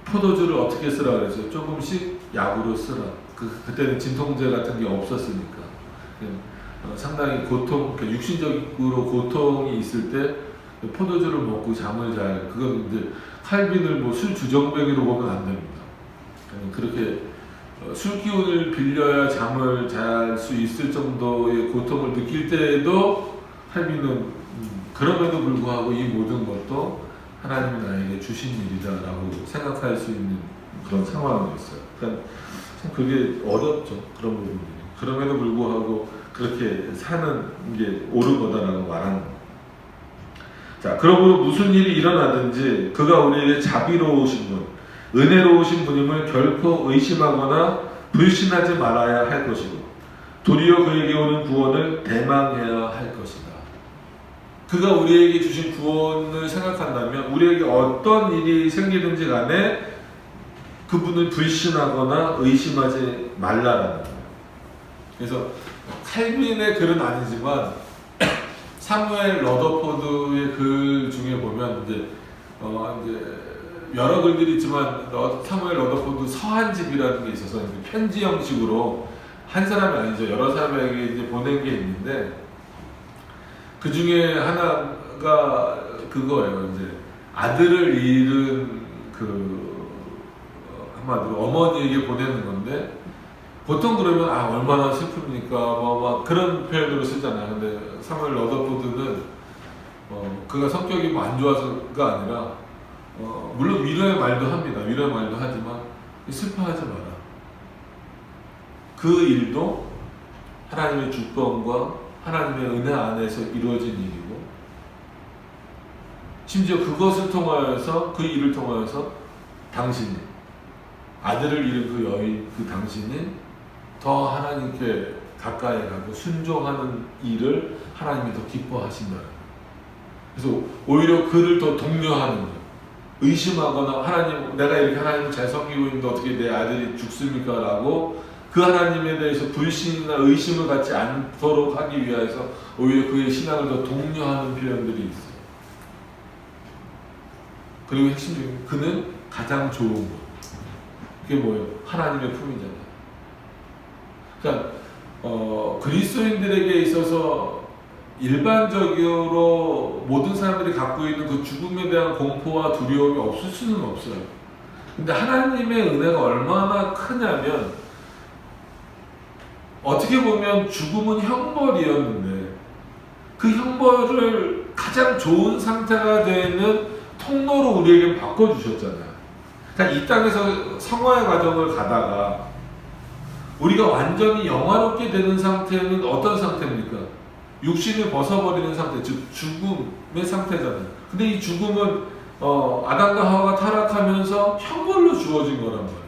포도주를 어떻게 쓰라 그랬어요? 조금씩 약으로 쓰라. 그때는 진통제 같은 게 없었으니까. 상당히 그러니까 육신적으로 고통이 있을 때 포도주를 먹고 잠을 잘. 그건 이제 칼빈을 뭐 술 주정뱅이로 보면 안 됩니다. 그렇게 술 기운을 빌려야 잠을 잘 수 있을 정도의 고통을 느낄 때에도 칼빈은 그럼에도 불구하고 이 모든 것도 하나님이 나에게 주신 일이다라고 생각할 수 있는 그런 상황이었어요. 그러니까 참 그게 어렵죠. 그런 부분들이. 그럼에도 불구하고 그렇게 사는 게 옳은 거다라고 말하는 거예요. 자, 그러므로 무슨 일이 일어나든지 그가 우리에게 자비로우신 분, 은혜로우신 분임을 결코 의심하거나 불신하지 말아야 할 것이고 도리어 그에게 오는 구원을 대망해야 할 것이다. 그가 우리에게 주신 구원을 생각한다면 우리에게 어떤 일이 생기든지 간에 그분을 불신하거나 의심하지 말라라는 거예요. 그래서 칼빈의 글은 아니지만 사무엘 러더포드의 글 중에 보면 이제 여러 글들이 있지만 사무엘 러더포드 서한집이라는 게 있어서 편지 형식으로 한 사람이 아니죠. 여러 사람에게 이제 보낸 게 있는데 그 중에 하나가 그거예요. 이제 아들을 잃은 한마디로 어머니에게 보내는 건데 보통 그러면 얼마나 슬픕니까? 막 그런 표현으로 쓰잖아요. 근데 사무엘 러더포드는 그가 성격이 뭐 안 좋아서가 아니라 물론 위로의 말도 합니다. 위로의 말도 하지만 슬퍼하지 마라. 그 일도 하나님의 주권과 하나님의 은혜 안에서 이루어진 일이고 심지어 그것을 통하여서 그 일을 통하여서 당신이 아들을 잃은 그 여인 그 당신이 더 하나님께 가까이 가고 순종하는 일을 하나님이 더 기뻐하신다. 그래서 오히려 그를 더 독려하는 거예요. 의심하거나 하나님 내가 이렇게 하나님을 잘 섬기고 있는데 어떻게 내 아들이 죽습니까? 라고 그 하나님에 대해서 불신이나 의심을 갖지 않도록 하기 위해서 오히려 그의 신앙을 더 독려하는 표현들이 있어요. 그리고 핵심적인 그는 가장 좋은 것. 그게 뭐예요? 하나님의 품이잖아요. 그러니까 그리스도인들에게 있어서 일반적으로 모든 사람들이 갖고 있는 그 죽음에 대한 공포와 두려움이 없을 수는 없어요. 근데 하나님의 은혜가 얼마나 크냐면 어떻게 보면 죽음은 형벌이었는데 그 형벌을 가장 좋은 상태가 되는 통로로 우리에게 바꿔주셨잖아요. 그러니까 이 땅에서 성화의 과정을 가다가 우리가 완전히 영화롭게 되는 상태는 어떤 상태입니까? 육신을 벗어버리는 상태, 즉 죽음의 상태잖아요. 근데 이 죽음은 아담과 하와가 타락하면서 형벌로 주어진 거란 말이에요.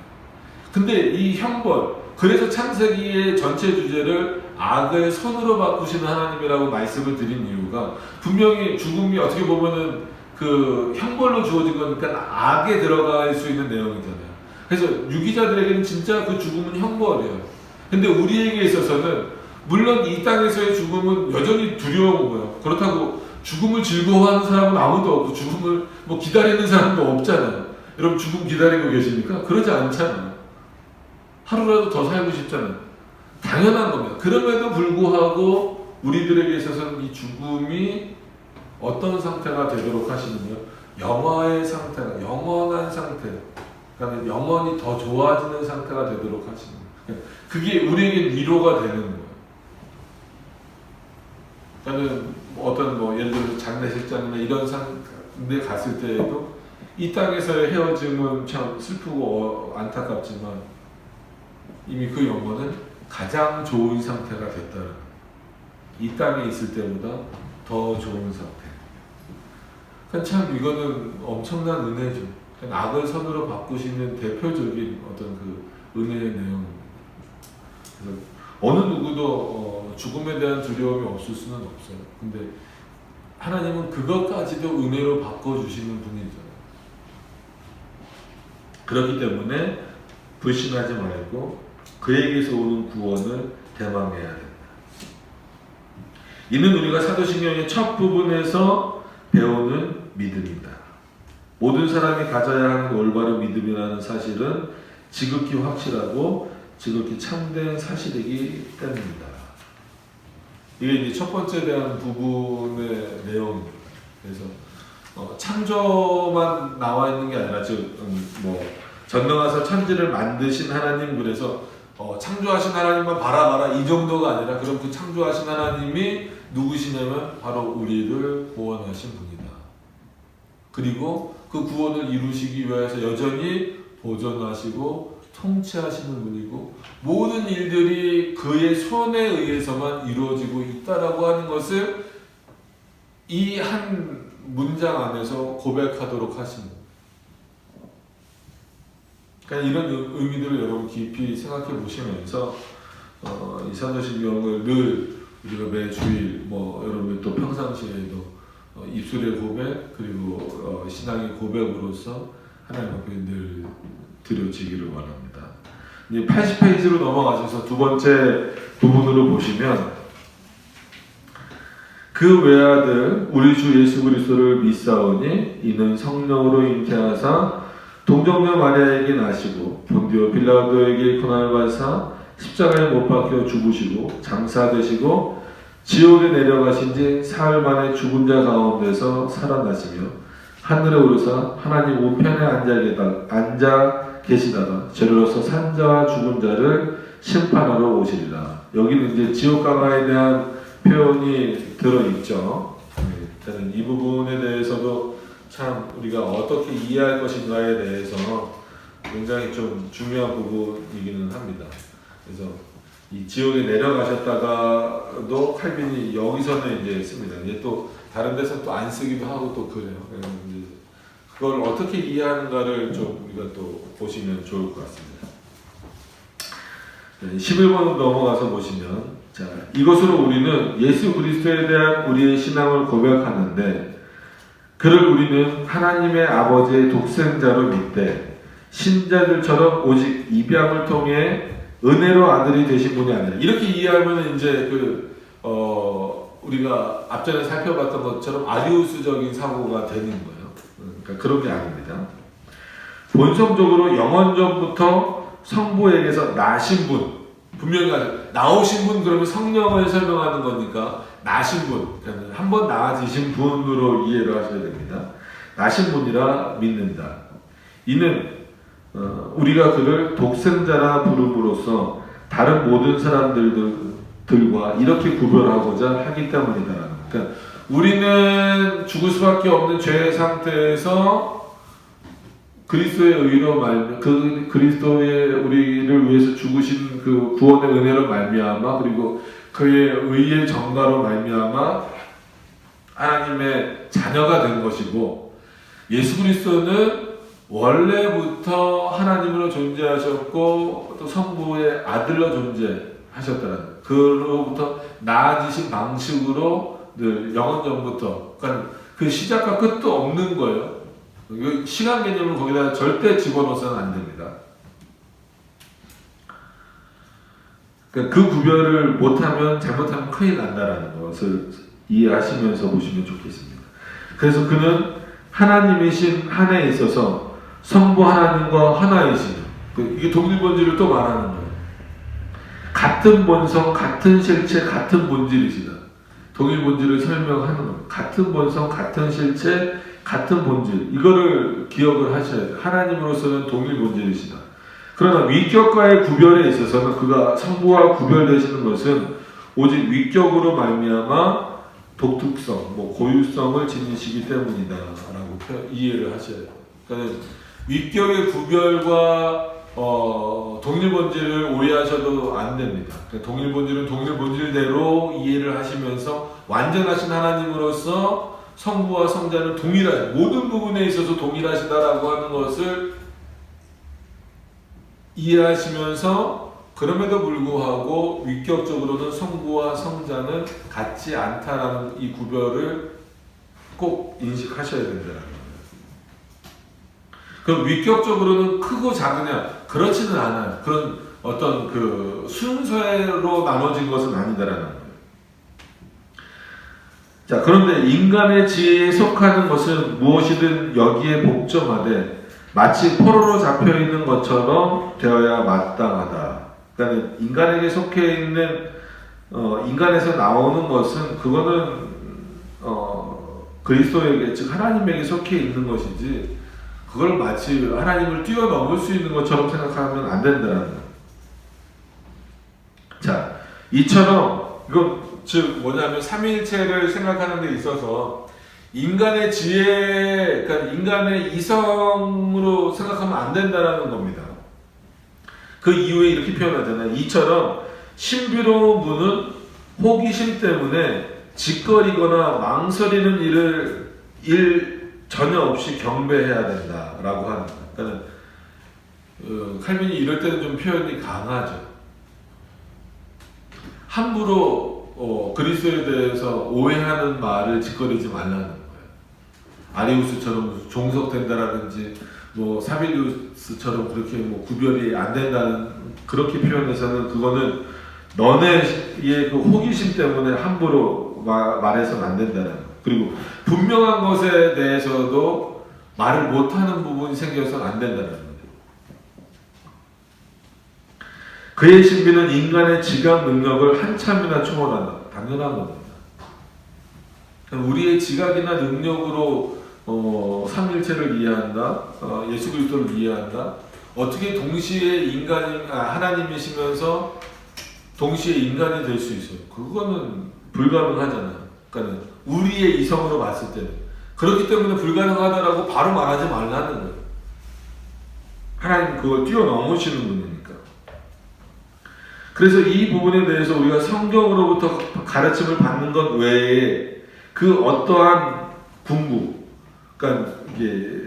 근데 이 형벌, 그래서 창세기의 전체 주제를 악을 선으로 바꾸시는 하나님이라고 말씀을 드린 이유가 분명히 죽음이 어떻게 보면은 그 형벌로 주어진 거니까 악에 들어갈 수 있는 내용이잖아요. 그래서 유기자들에게는 진짜 그 죽음은 형벌이에요. 근데 우리에게 있어서는 물론 이 땅에서의 죽음은 여전히 두려운 거예요. 그렇다고 죽음을 즐거워하는 사람은 아무도 없고 죽음을 뭐 기다리는 사람도 없잖아요. 여러분 죽음 기다리고 계십니까? 그러지 않잖아요. 하루라도 더 살고 싶잖아요. 당연한 겁니다. 그럼에도 불구하고 우리들에게 있어서는 이 죽음이 어떤 상태가 되도록 하시느냐? 영화의 상태가, 영원한 상태, 그러니까 영원히 더 좋아지는 상태가 되도록 하시는 거예요. 그게 우리에게 위로가 되는 거예요. 저는 예를 들어서 장례식장이나 이런 상데 갔을 때에도 이 땅에서의 헤어짐은 참 슬프고 안타깝지만 이미 그 영혼은 가장 좋은 상태가 됐다는 거예요. 이 땅에 있을 때보다 더 좋은 상태. 그러니까 참 이거는 엄청난 은혜죠. 그러니까 악을 선으로 바꾸시는 대표적인 어떤 그 은혜의 내용입니다. 그래서 어느 누구도 죽음에 대한 두려움이 없을 수는 없어요. 근데 하나님은 그것까지도 은혜로 바꿔주시는 분이잖아요. 그렇기 때문에 불신하지 말고 그에게서 오는 구원을 대망해야 된다. 이는 우리가 사도신경의 첫 부분에서 배우는 믿음이다. 모든 사람이 가져야 하는 올바른 믿음이라는 사실은 지극히 확실하고 지극히 참된 사실이기 때문이다. 이게 이제 첫 번째 대한 부분의 내용입니다. 그래서 창조만 나와 있는 게 아니라 전능하사 천지를 만드신 하나님, 그래서 창조하신 하나님만 바라봐라 이 정도가 아니라, 그럼 그 창조하신 하나님이 누구시냐면 바로 우리를 구원하신 분이다. 그리고 그 구원을 이루시기 위해서 여전히 보존하시고 통치하시는 분이고, 모든 일들이 그의 손에 의해서만 이루어지고 있다라고 하는 것을 이 한 문장 안에서 고백하도록 하십니다. 그러니까 이런 의미들을 여러분 깊이 생각해 보시면서 이 사도신경을 늘 우리가 매주일 여러분 또 평상시에도 입술의 고백 그리고 신앙의 고백으로서 하나님 앞에 늘 드려지기를 원합니다. 이제 80페이지로 넘어가셔서 두 번째 부분으로 보시면, 그 외아들 우리 주 예수 그리스도를 믿사오니 이는 성령으로 잉태하사 동정녀 마리아에게 나시고 본디오 빌라도에게 고난을 받으사 십자가에 못 박혀 죽으시고 장사되시고 지옥에 내려가신 지 사흘 만에 죽은 자 가운데서 살아나시며 하늘에 오르사 하나님 우편에 앉아 계시다가 죄로서 산자와 죽은 자를 심판하러 오시리라. 여기는 이제 지옥 강화에 대한 표현이 들어있죠. 저는 이 부분에 대해서도 참 우리가 어떻게 이해할 것인가에 대해서 굉장히 좀 중요한 부분이기는 합니다. 그래서 이 지옥에 내려가셨다가도 칼빈이 여기서는 이제 씁니다. 이제 또 다른 데서 또 안 쓰기도 하고 또 그래요. 이제 그걸 어떻게 이해하는가를 좀 우리가 또 보시면 좋을 것 같습니다. 11번 넘어가서 보시면, 자, 이것으로 우리는 예수 그리스도에 대한 우리의 신앙을 고백하는데 그를 우리는 하나님의 아버지의 독생자로 믿되 신자들처럼 오직 입양을 통해 은혜로 아들이 되신 분이 아니라, 이렇게 이해하면 이제 우리가 앞전에 살펴봤던 것처럼 아리우스적인 사고가 되는 거예요. 그러니까 그런 게 아닙니다. 본성적으로 영원전부터 성부에게서 나신 분, 분명히 나오신 분, 그러면 성령을 설명하는 거니까 나신 분, 한 번 나아지신 분으로 이해를 하셔야 됩니다. 나신 분이라 믿는다. 이는 우리가 그를 독생자라 부름으로써 다른 모든 사람들과 이렇게 구별하고자 하기 때문이다. 그러니까 우리는 죽을 수밖에 없는 죄의 상태에서 그리스도의 의로 그리스도의 우리를 위해서 죽으신 그 구원의 은혜로 말미암아, 그리고 그의 의의 정가로 말미암아 하나님의 자녀가 된 것이고, 예수 그리스도는 원래부터 하나님으로 존재하셨고 또 성부의 아들로 존재하셨다는, 그로부터 나아지신 방식으로 늘 영원전부터, 그러니까 그 시작과 끝도 없는 거예요. 시간 개념을 거기다 절대 집어넣어서는 안 됩니다. 그러니까 그 구별을 못하면, 잘못하면 큰일 난다라는 것을 이해하시면서 보시면 좋겠습니다. 그래서 그는 하나님이신 한에 있어서 성부 하나님과 하나이시며, 이게 동일본질을 또 말하는 거예요. 같은 본성, 같은 실체, 같은 본질이시다. 동일본질을 설명하는 겁니다. 같은 본성, 같은 실체, 같은 본질, 이거를 기억을 하셔야 돼요. 하나님으로서는 동일본질이시다. 그러나 위격과의 구별에 있어서는 그가 성부와 구별되시는 것은 오직 위격으로 말미암아 독특성, 고유성을 지니시기 때문이다 라고 이해를 하셔야 돼요. 그러니까 위격의 구별과 동일본질을 오해하셔도 안 됩니다. 그러니까 동일본질은 동일본질대로 이해를 하시면서 완전하신 하나님으로서 성부와 성자는 모든 부분에 있어서 동일하시다라고 하는 것을 이해하시면서 그럼에도 불구하고 위격적으로는 성부와 성자는 같지 않다라는 이 구별을 꼭 인식하셔야 된다는 거예요. 그럼 위격적으로는 크고 작으냐? 그렇지는 않아요. 그런 어떤 그 순서로 나눠진 것은 아니다라는 거예요. 자, 그런데 인간의 지혜에 속하는 것은 무엇이든 여기에 복종하되 마치 포로로 잡혀 있는 것처럼 되어야 마땅하다. 그러니까 인간에게 속해 있는 인간에서 나오는 것은 그거는 그리스도에게 즉 하나님에게 속해 있는 것이지 그걸 마치 하나님을 뛰어넘을 수 있는 것처럼 생각하면 안 된다는 거예요. 자, 이처럼 이건 즉 뭐냐면 삼위일체를 생각하는 데 있어서 인간의 지혜, 그러니까 인간의 이성으로 생각하면 안 된다라는 겁니다. 그 이후에 이렇게 표현하잖아요. 이처럼 신비로운 분은 호기심 때문에 짓거리거나 망설이는 일 전혀 없이 경배해야 된다라고 하는 거예요. 그러니까 칼빈이 이럴 때는 좀 표현이 강하죠. 함부로 그리스도에 대해서 오해하는 말을 짓거리지 말라는 거예요. 아리우스처럼 종속된다라든지 뭐 사빌리우스처럼 그렇게 뭐 구별이 안 된다는 그렇게 표현해서는 그거는 너네의 그 호기심 때문에 함부로 말해서는 안 된다는 거예요. 그리고 분명한 것에 대해서도 말을 못하는 부분이 생겨서는 안 된다는 거예요. 그의 신비는 인간의 지각 능력을 한참이나 초월한다. 당연한 겁니다. 우리의 지각이나 능력으로 삼일체를 이해한다, 예수 그리스도를 이해한다. 어떻게 동시에 하나님이시면서 동시에 인간이 될 수 있어요? 그거는 불가능하잖아요. 그러니까 우리의 이성으로 봤을 때는 그렇기 때문에 불가능하다라고 바로 말하지 말라는 거예요. 하나님 그걸 뛰어넘으시는 분이니까. 그래서 이 부분에 대해서 우리가 성경으로부터 가르침을 받는 것 외에 그 어떠한 그러니까 이게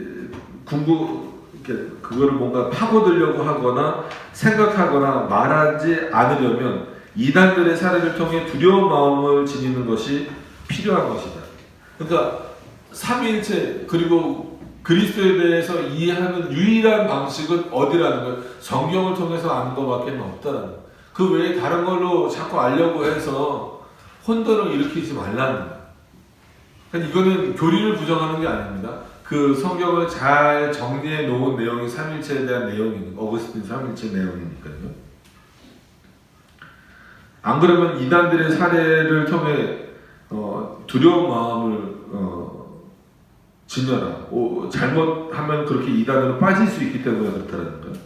그거를 뭔가 파고들려고 하거나 생각하거나 말하지 않으려면 이단들의 사례를 통해 두려운 마음을 지니는 것이 필요한 것이다. 그러니까 삼위일체 그리고 그리스도에 대해서 이해하는 유일한 방식은 어디라는 거예요? 성경을 통해서 아는 것밖에 없다는 거예요. 그 외에 다른 걸로 자꾸 알려고 해서 혼돈을 일으키지 말라는 거예요. 그러니까 이거는 교리를 부정하는 게 아닙니다. 그 성경을 잘 정리해 놓은 내용이 삼일체에 대한 내용이니까, 어거스틴 삼일체 내용이니까요. 안 그러면 이단들의 사례를 통해 두려운 마음을 지녀라. 잘못하면 그렇게 이단으로 빠질 수 있기 때문에 그렇다는 거예요.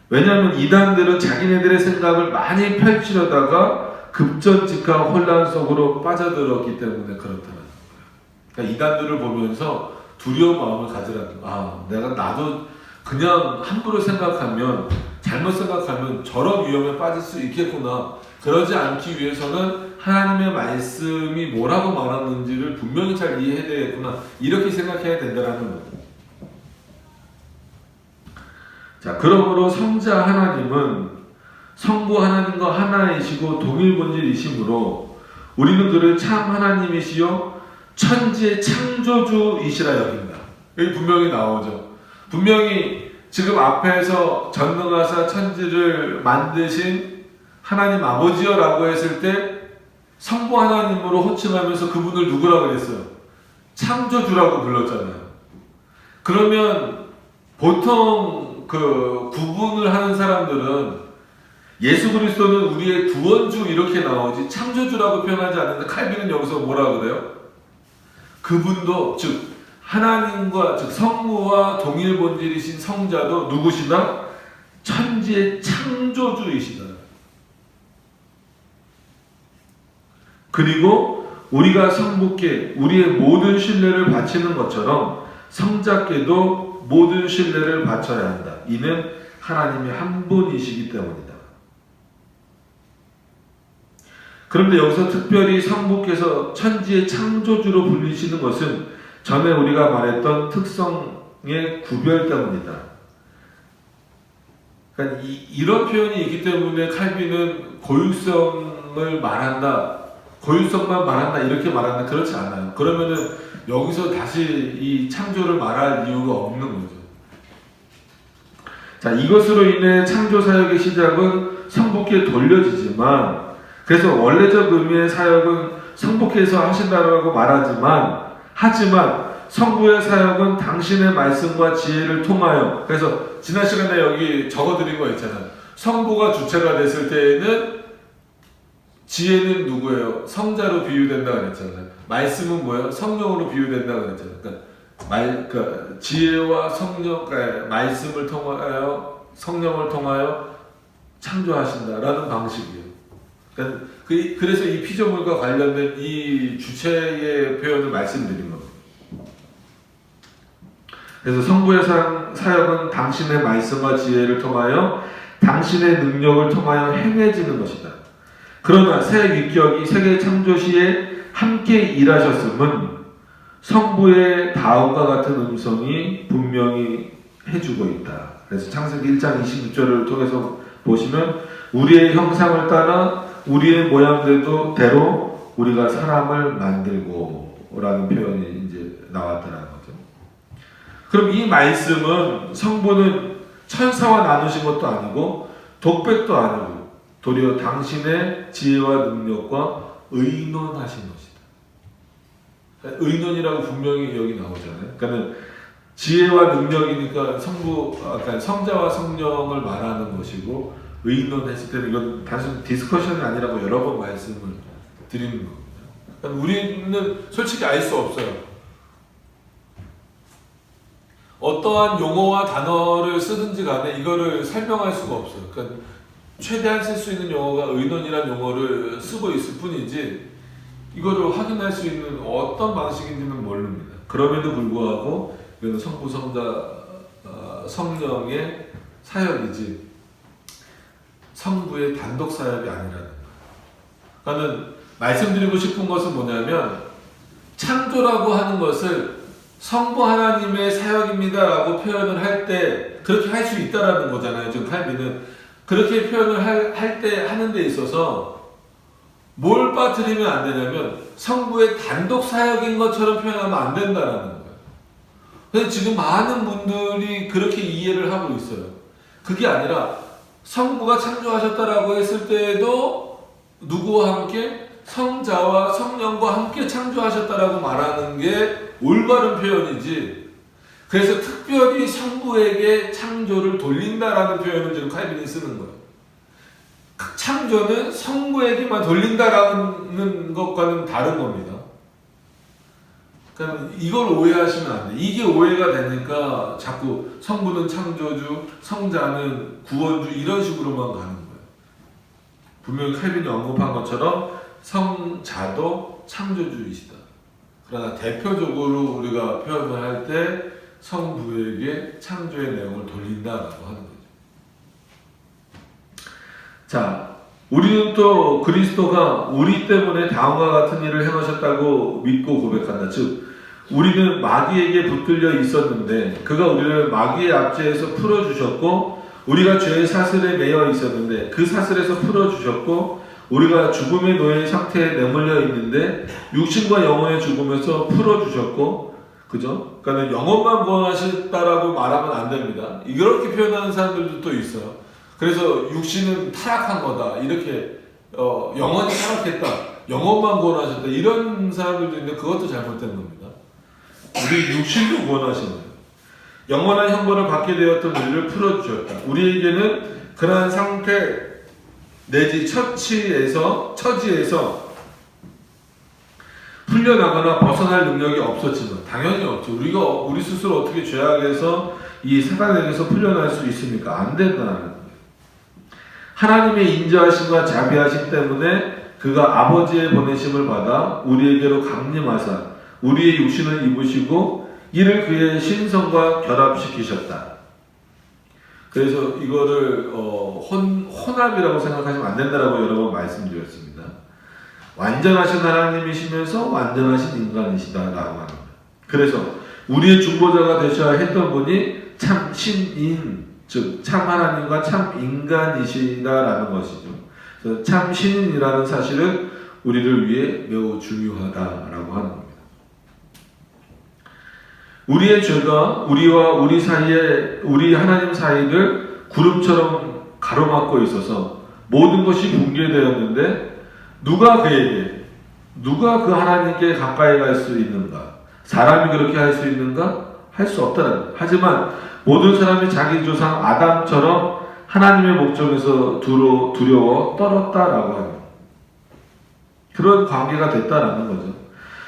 왜냐하면 이단들은 자기네들의 생각을 많이 펼치려다가 급전직하 혼란 속으로 빠져들었기 때문에 그렇다는 거예요. 그러니까 이단들을 보면서 두려운 마음을 가지라는 거예요. 나도 그냥 함부로 생각하면 잘못 생각하면 저런 위험에 빠질 수 있겠구나. 그러지 않기 위해서는 하나님의 말씀이 뭐라고 말하는지를 분명히 잘 이해해야 되겠구나. 이렇게 생각해야 된다는 거예요. 자, 그러므로 성자 하나님은 성부 하나님과 하나이시고 동일본질이시므로 우리는 그를 참 하나님이시요 천지의 창조주이시라 여긴다. 여기 분명히 나오죠. 분명히 지금 앞에서 전능하사 천지를 만드신 하나님 아버지여 라고 했을 때 성부 하나님으로 호칭하면서 그분을 누구라고 그랬어요? 창조주라고 불렀잖아요. 그러면 보통 그 구분을 하는 사람들은 예수 그리스도는 우리의 구원주 이렇게 나오지 창조주라고 표현하지 않는데 칼빈은 여기서 뭐라고 그래요? 그분도 즉 하나님과 즉 성부와 동일 본질이신 성자도 누구시다? 천지의 창조주이시다. 그리고 우리가 성부께 우리의 모든 신뢰를 바치는 것처럼 성자께도 모든 신뢰를 바쳐야 한다. 이는 하나님이 한 분이시기 때문이다. 그런데 여기서 특별히 성부께서 천지의 창조주로 불리시는 것은 전에 우리가 말했던 특성의 구별 때문이다. 그러니까 이런 표현이 있기 때문에 칼빈은 고유성을 말한다, 고유성만 말한다 이렇게 말한다 그렇지 않아요. 그러면은 여기서 다시 이 창조를 말할 이유가 없는 거죠. 자, 이것으로 인해 창조 사역의 시작은 성부께 돌려지지만, 그래서 원래적 의미의 사역은 성부께서 하신다라고 하지만 성부의 사역은 당신의 말씀과 지혜를 통하여, 그래서 지난 시간에 여기 적어드린 거 있잖아요. 성부가 주체가 됐을 때에는 지혜는 누구예요? 성자로 비유된다 그랬잖아요. 말씀은 뭐예요? 성령으로 비유된다 그랬잖아요. 그러니까 지혜와 성령, 그러니까 말씀을 통하여 성령을 통하여 창조하신다라는 방식이에요. 그러니까 그래서 이 피조물과 관련된 이 주체의 표현을 말씀드린 겁니다. 그래서 성부의 사역은 당신의 말씀과 지혜를 통하여 당신의 능력을 통하여 행해지는 것이다. 그러나 새 위격이 세계 창조 시에 함께 일하셨음은 성부의 다음과 같은 음성이 분명히 해주고 있다. 그래서 창세기 1장 26절을 통해서 보시면 우리의 형상을 따라 우리의 모양대로 우리가 사람을 만들고 라는 표현이 이제 나왔다는 거죠. 그럼 이 말씀은 성부는 천사와 나누신 것도 아니고 독백도 아니고 도리어 당신의 지혜와 능력과 의논하신 것이다. 의논이라고 분명히 여기 나오잖아요. 그러니까 지혜와 능력이니까 그러니까 성자와 성령을 말하는 것이고, 의논했을 때는 이건 단순 디스커션이 아니라고 여러 번 말씀을 드리는 겁니다. 그러니까 우리는 솔직히 알 수 없어요. 어떠한 용어와 단어를 쓰든지 간에 이거를 설명할 수가 없어요. 그러니까 최대한 쓸 수 있는 용어가 의논이라는 용어를 쓰고 있을 뿐이지 이거를 확인할 수 있는 어떤 방식인지는 모릅니다. 그럼에도 불구하고 이건 성부, 성자, 성령의 사역이지 성부의 단독 사역이 아니라는 거예요. 그러니까 말씀드리고 싶은 것은 뭐냐면 창조라고 하는 것을 성부 하나님의 사역입니다 라고 표현을 할 때 그렇게 할 수 있다라는 거잖아요. 지금 칼빈은 그렇게 표현을 할 때 하는 데 있어서 뭘 빠뜨리면 안 되냐면 성부의 단독 사역인 것처럼 표현하면 안 된다라는 거예요. 그래서 지금 많은 분들이 그렇게 이해를 하고 있어요. 그게 아니라 성부가 창조하셨다라고 했을 때에도 누구와 함께? 성자와 성령과 함께 창조하셨다라고 말하는 게 올바른 표현이지. 그래서 특별히 성부에게 창조를 돌린다라는 표현을 지금 칼빈이 쓰는 거예요. 창조는 성부에게만 돌린다라는 것과는 다른 겁니다. 그러니까 이걸 오해하시면 안 돼. 이게 오해가 되니까 자꾸 성부는 창조주, 성자는 구원주 이런 식으로만 가는 거예요. 분명히 칼빈이 언급한 것처럼 성자도 창조주이시다. 그러나 대표적으로 우리가 표현을 할 때 성부에게 창조의 내용을 돌린다라고 하는 거죠. 자, 우리는 또 그리스도가 우리 때문에 다음과 같은 일을 행하셨다고 믿고 고백한다. 즉, 우리는 마귀에게 붙들려 있었는데 그가 우리를 마귀의 압제에서 풀어주셨고, 우리가 죄의 사슬에 매여 있었는데 그 사슬에서 풀어주셨고, 우리가 죽음의 노예 상태에 내몰려 있는데 육신과 영혼의 죽음에서 풀어주셨고, 그죠? 그러니까 영혼만 구원하셨다라고 말하면 안 됩니다. 이렇게 표현하는 사람들도 또 있어요. 그래서 육신은 타락한 거다. 이렇게 영혼이 타락했다. 영혼만 구원하셨다. 이런 사람들도 있는데 그것도 잘못된 겁니다. 우리 육신도 구원하신 거예요. 영원한 형벌을 받게 되었던 우리를 풀어주셨다. 우리에게는 그러한 상태 내지 처지에서 풀려나거나 벗어날 능력이 없었지만, 당연히 없죠. 우리 스스로 어떻게 죄악에서 이 사단에게서 풀려날 수 있습니까? 안 된다는 거예요. 하나님의 인자하심과 자비하심 때문에 그가 아버지의 보내심을 받아 우리에게로 강림하사 우리의 육신을 입으시고 이를 그의 신성과 결합시키셨다. 그래서 이거를 혼합이라고 생각하시면 안 된다라고 여러 번 말씀드렸습니다. 완전하신 하나님이시면서 완전하신 인간이시다라고 하는 거예요. 그래서 우리의 중보자가 되셔야 했던 분이 참 신인, 즉 참 하나님과 참 인간이시다라는 것이죠. 그래서 참 신인이라는 사실은 우리를 위해 매우 중요하다라고 하는 겁니다. 우리의 죄가 우리와 우리 사이에, 우리 하나님 사이를 구름처럼 가로막고 있어서 모든 것이 붕괴되었는데 누가 그 하나님께 가까이 갈 수 있는가? 사람이 그렇게 할 수 있는가? 할 수 없다는 거예요. 하지만 모든 사람이 자기 조상 아담처럼 하나님의 목전에서 두려워 떨었다라고 하는 그런 관계가 됐다라는 거죠.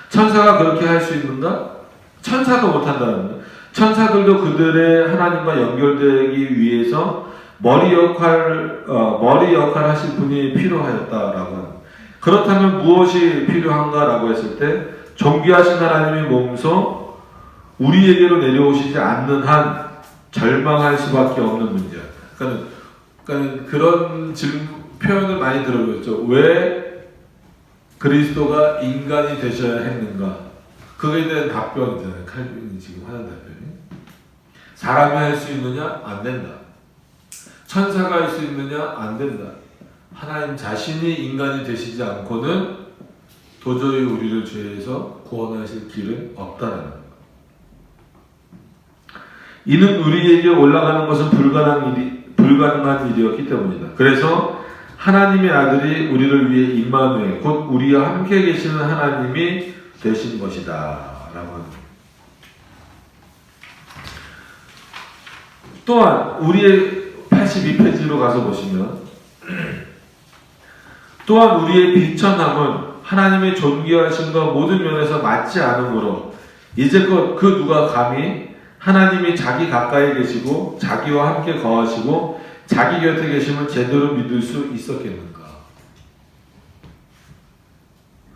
천사가 그렇게 할 수 있는가? 천사도 못한다는 거예요. 천사들도 그들의 하나님과 연결되기 위해서 머리 역할 하실 분이 필요하였다라고 하는 거예요. 그렇다면 무엇이 필요한가라고 했을 때 존귀하신 하나님의 몸소 우리에게로 내려오시지 않는 한 절망할 수밖에 없는 문제야. 그러니까 그런 표현을 많이 들어보셨죠. 왜 그리스도가 인간이 되셔야 했는가? 그거에 대한 답변이잖아요. 칼빈이 지금 하는 답변이. 사람이 할 수 있느냐? 안 된다. 천사가 할 수 있느냐? 안 된다. 하나님 자신이 인간이 되시지 않고는 도저히 우리를 죄에서 구원하실 길은 없다라는 거예요. 이는 우리에게 올라가는 것은 불가능한 일이었기 때문이다. 그래서 하나님의 아들이 우리를 위해 임마누엘, 곧 우리와 함께 계시는 하나님이 되신 것이다 라고 합니다. 또한 우리의 82페이지로 가서 보시면 또한 우리의 비천함은 하나님의 존귀하심과 모든 면에서 맞지 않으므로 이제껏 그 누가 감히 하나님이 자기 가까이 계시고 자기와 함께 거하시고 자기 곁에 계심을 제대로 믿을 수 있었겠는가?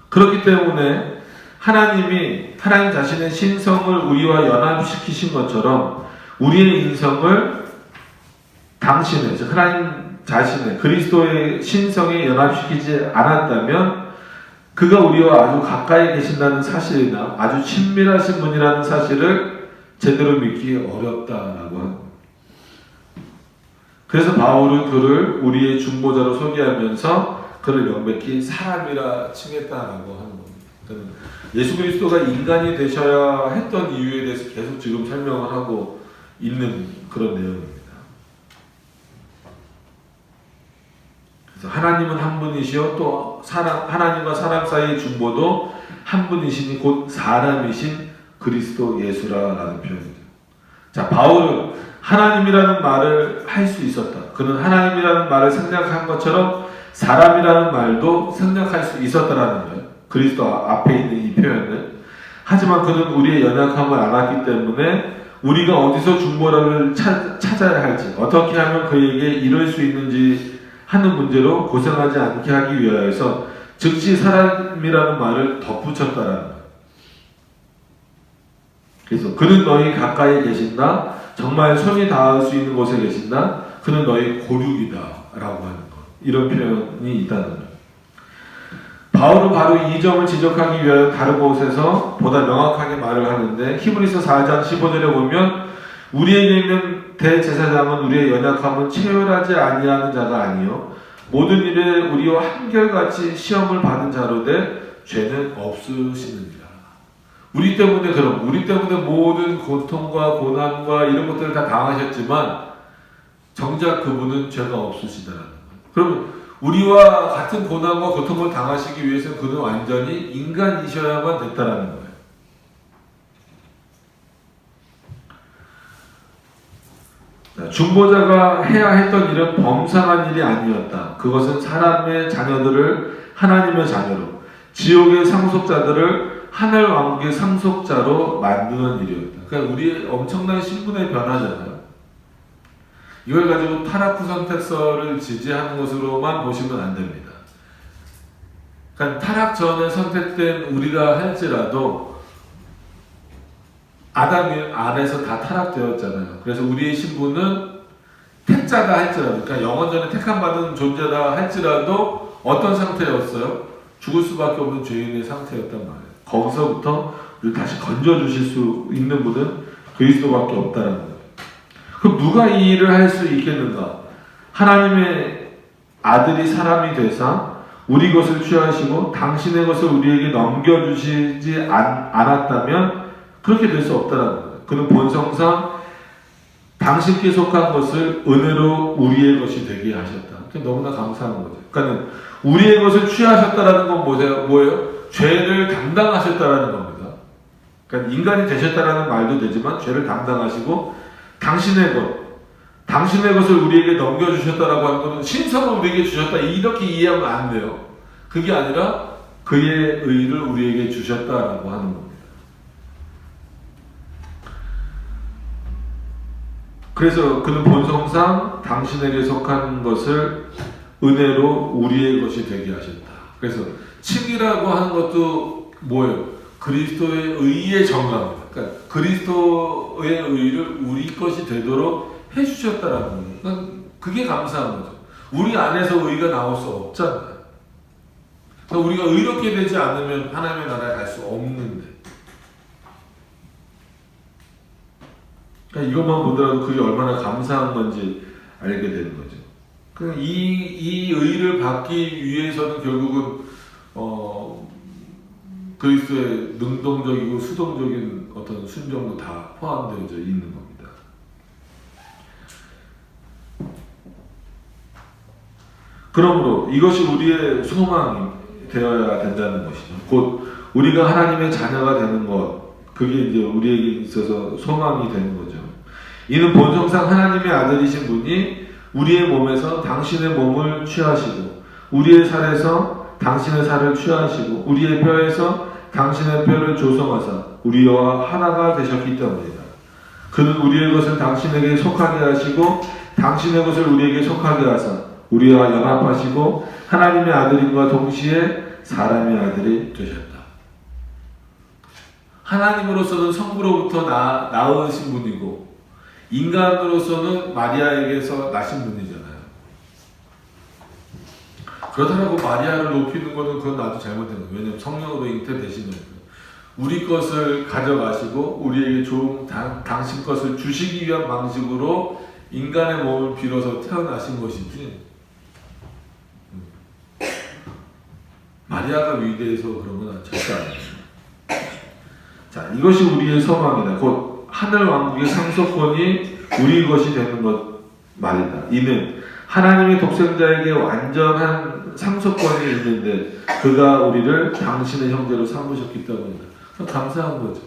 그렇기 때문에 하나님 자신의 신성을 우리와 연합시키신 것처럼 우리의 인성을 당신의, 즉 하나님 자신의 그리스도의 신성에 연합시키지 않았다면 그가 우리와 아주 가까이 계신다는 사실이나 아주 친밀하신 분이라는 사실을 제대로 믿기 어렵다라고 합니다. 그래서 바울은 그를 우리의 중보자로 소개하면서 그를 명백히 사람이라 칭했다라고 하는 겁니다. 예수 그리스도가 인간이 되셔야 했던 이유에 대해서 계속 지금 설명을 하고 있는 그런 내용입니다. 그래서 하나님은 한 분이시요 또 하나님과 사람 사이의 중보도 한 분이시니 곧 사람이신 그리스도 예수라라는 표현이죠. 자, 바울은 하나님이라는 말을 할 수 있었다. 그는 하나님이라는 말을 생략한 것처럼 사람이라는 말도 생략할 수 있었다라는 거예요. 그리스도 앞에 있는 이 표현은. 하지만 그는 우리의 연약함을 알았기 때문에 우리가 어디서 중보를 찾아야 할지, 어떻게 하면 그에게 이룰 수 있는지 하는 문제로 고생하지 않게 하기 위하여서 즉시 사람이라는 말을 덧붙였다라는 거예요. 그래서 그는 너희 가까이 계신다. 정말 손이 닿을 수 있는 곳에 계신다. 그는 너희 고륙이다 라고 하는 것. 이런 표현이 있다는 거예요. 바울은 바로 이 점을 지적하기 위하여 다른 곳에서 보다 명확하게 말을 하는데 히브리서 4장 15절에 보면 우리에게 있는 대제사장은 우리의 연약함은 체휼하지 아니하는 자가 아니요 모든 일에 우리와 한결같이 시험을 받은 자로 돼 죄는 없으시느니라. 우리 때문에 모든 고통과 고난과 이런 것들을 다 당하셨지만 정작 그분은 죄가 없으시다라는 거예요. 그럼 우리와 같은 고난과 고통을 당하시기 위해서는 그는 완전히 인간이셔야만 됐다라는 거예요. 중보자가 해야 했던 일은 범상한 일이 아니었다. 그것은 사람의 자녀들을 하나님의 자녀로, 지옥의 상속자들을 하늘 왕국의 상속자로 만드는 일이었다. 그러니까 우리의 엄청난 신분의 변화잖아요. 이걸 가지고 타락 후 선택서를 지지하는 것으로만 보시면 안 됩니다. 그러니까 타락 전에 선택된 우리라 할지라도 아담 안에서 다 타락되었잖아요. 그래서 우리의 신분은 택자다 할지라도, 그러니까 영원전에 택함받은 존재다 할지라도 어떤 상태였어요? 죽을 수밖에 없는 죄인의 상태였단 말이에요. 거기서부터 우리 다시 건져주실 수 있는 분은 그리스도밖에 없다는 거예요. 그럼 누가 이 일을 할 수 있겠는가? 하나님의 아들이 사람이 되사 우리 것을 취하시고 당신의 것을 우리에게 넘겨주시지 않았다면 그렇게 될 수 없다는 거예요. 그는 본성상 당신께 속한 것을 은혜로 우리의 것이 되게 하셨다. 너무나 감사한 거죠. 그러니까 우리의 것을 취하셨다라는 건 뭐예요? 죄를 담당하셨다라는 겁니다. 그러니까 인간이 되셨다라는 말도 되지만 죄를 담당하시고 당신의 것을 우리에게 넘겨주셨다라고 하는 것은 신성을 우리에게 주셨다 이렇게 이해하면 안 돼요. 그게 아니라 그의 의를 우리에게 주셨다라고 하는 겁니다. 그래서 그는 본성상 당신에게 속한 것을 은혜로 우리의 것이 되게 하셨다. 그래서 칭이라고 하는 것도 뭐예요? 그리스도의 의의 정감입니다. 그러니까 그리스도의 의를 우리 것이 되도록 해주셨다라는 거예요. 그러니까 그게 감사한 거죠. 우리 안에서 의가 나올 수 없잖아요. 그러니까 우리가 의롭게 되지 않으면 하나님의 나라에 갈 수 없는데. 그러니까 이것만 보더라도 그게 얼마나 감사한 건지 알게 되는 거죠. 그러니까 이 의를 받기 위해서는 결국은 그리스도의 능동적이고 수동적인 어떤 순종도 다 포함되어져 있는 겁니다. 그러므로 이것이 우리의 소망이 되어야 된다는 것이죠. 곧 우리가 하나님의 자녀가 되는 것, 그게 이제 우리에게 있어서 소망이 되는 거죠. 이는 본성상 하나님의 아들이신 분이 우리의 몸에서 당신의 몸을 취하시고 우리의 살에서 당신의 살을 취하시고 우리의 뼈에서 당신의 뼈를 조성하사 우리와 하나가 되셨기 때문이다. 그는 우리의 것을 당신에게 속하게 하시고 당신의 것을 우리에게 속하게 하사 우리와 연합하시고 하나님의 아들임과 동시에 사람의 아들이 되셨다. 하나님으로서는 성부로부터 낳으신 분이고 인간으로서는 마리아에게서 나신 분이잖아요. 그렇다고 마리아를 높이는 것은 그건 아주 잘못된 거예요. 왜냐하면 성령으로 잉태되시는 거예요. 우리 것을 가져가시고 우리에게 좋은 당신 것을 주시기 위한 방식으로 인간의 몸을 빌어서 태어나신 것이지 마리아가 위대해서 그런 건 절대 아니에요. 자, 이것이 우리의 소망이다. 곧 하늘 왕국의 상속권이 우리 것이 되는 것 말이다. 이는 하나님의 독생자에게 완전한 상속권이 있는데 그가 우리를 당신의 형제로 삼으셨기 때문이다. 감사한 거죠.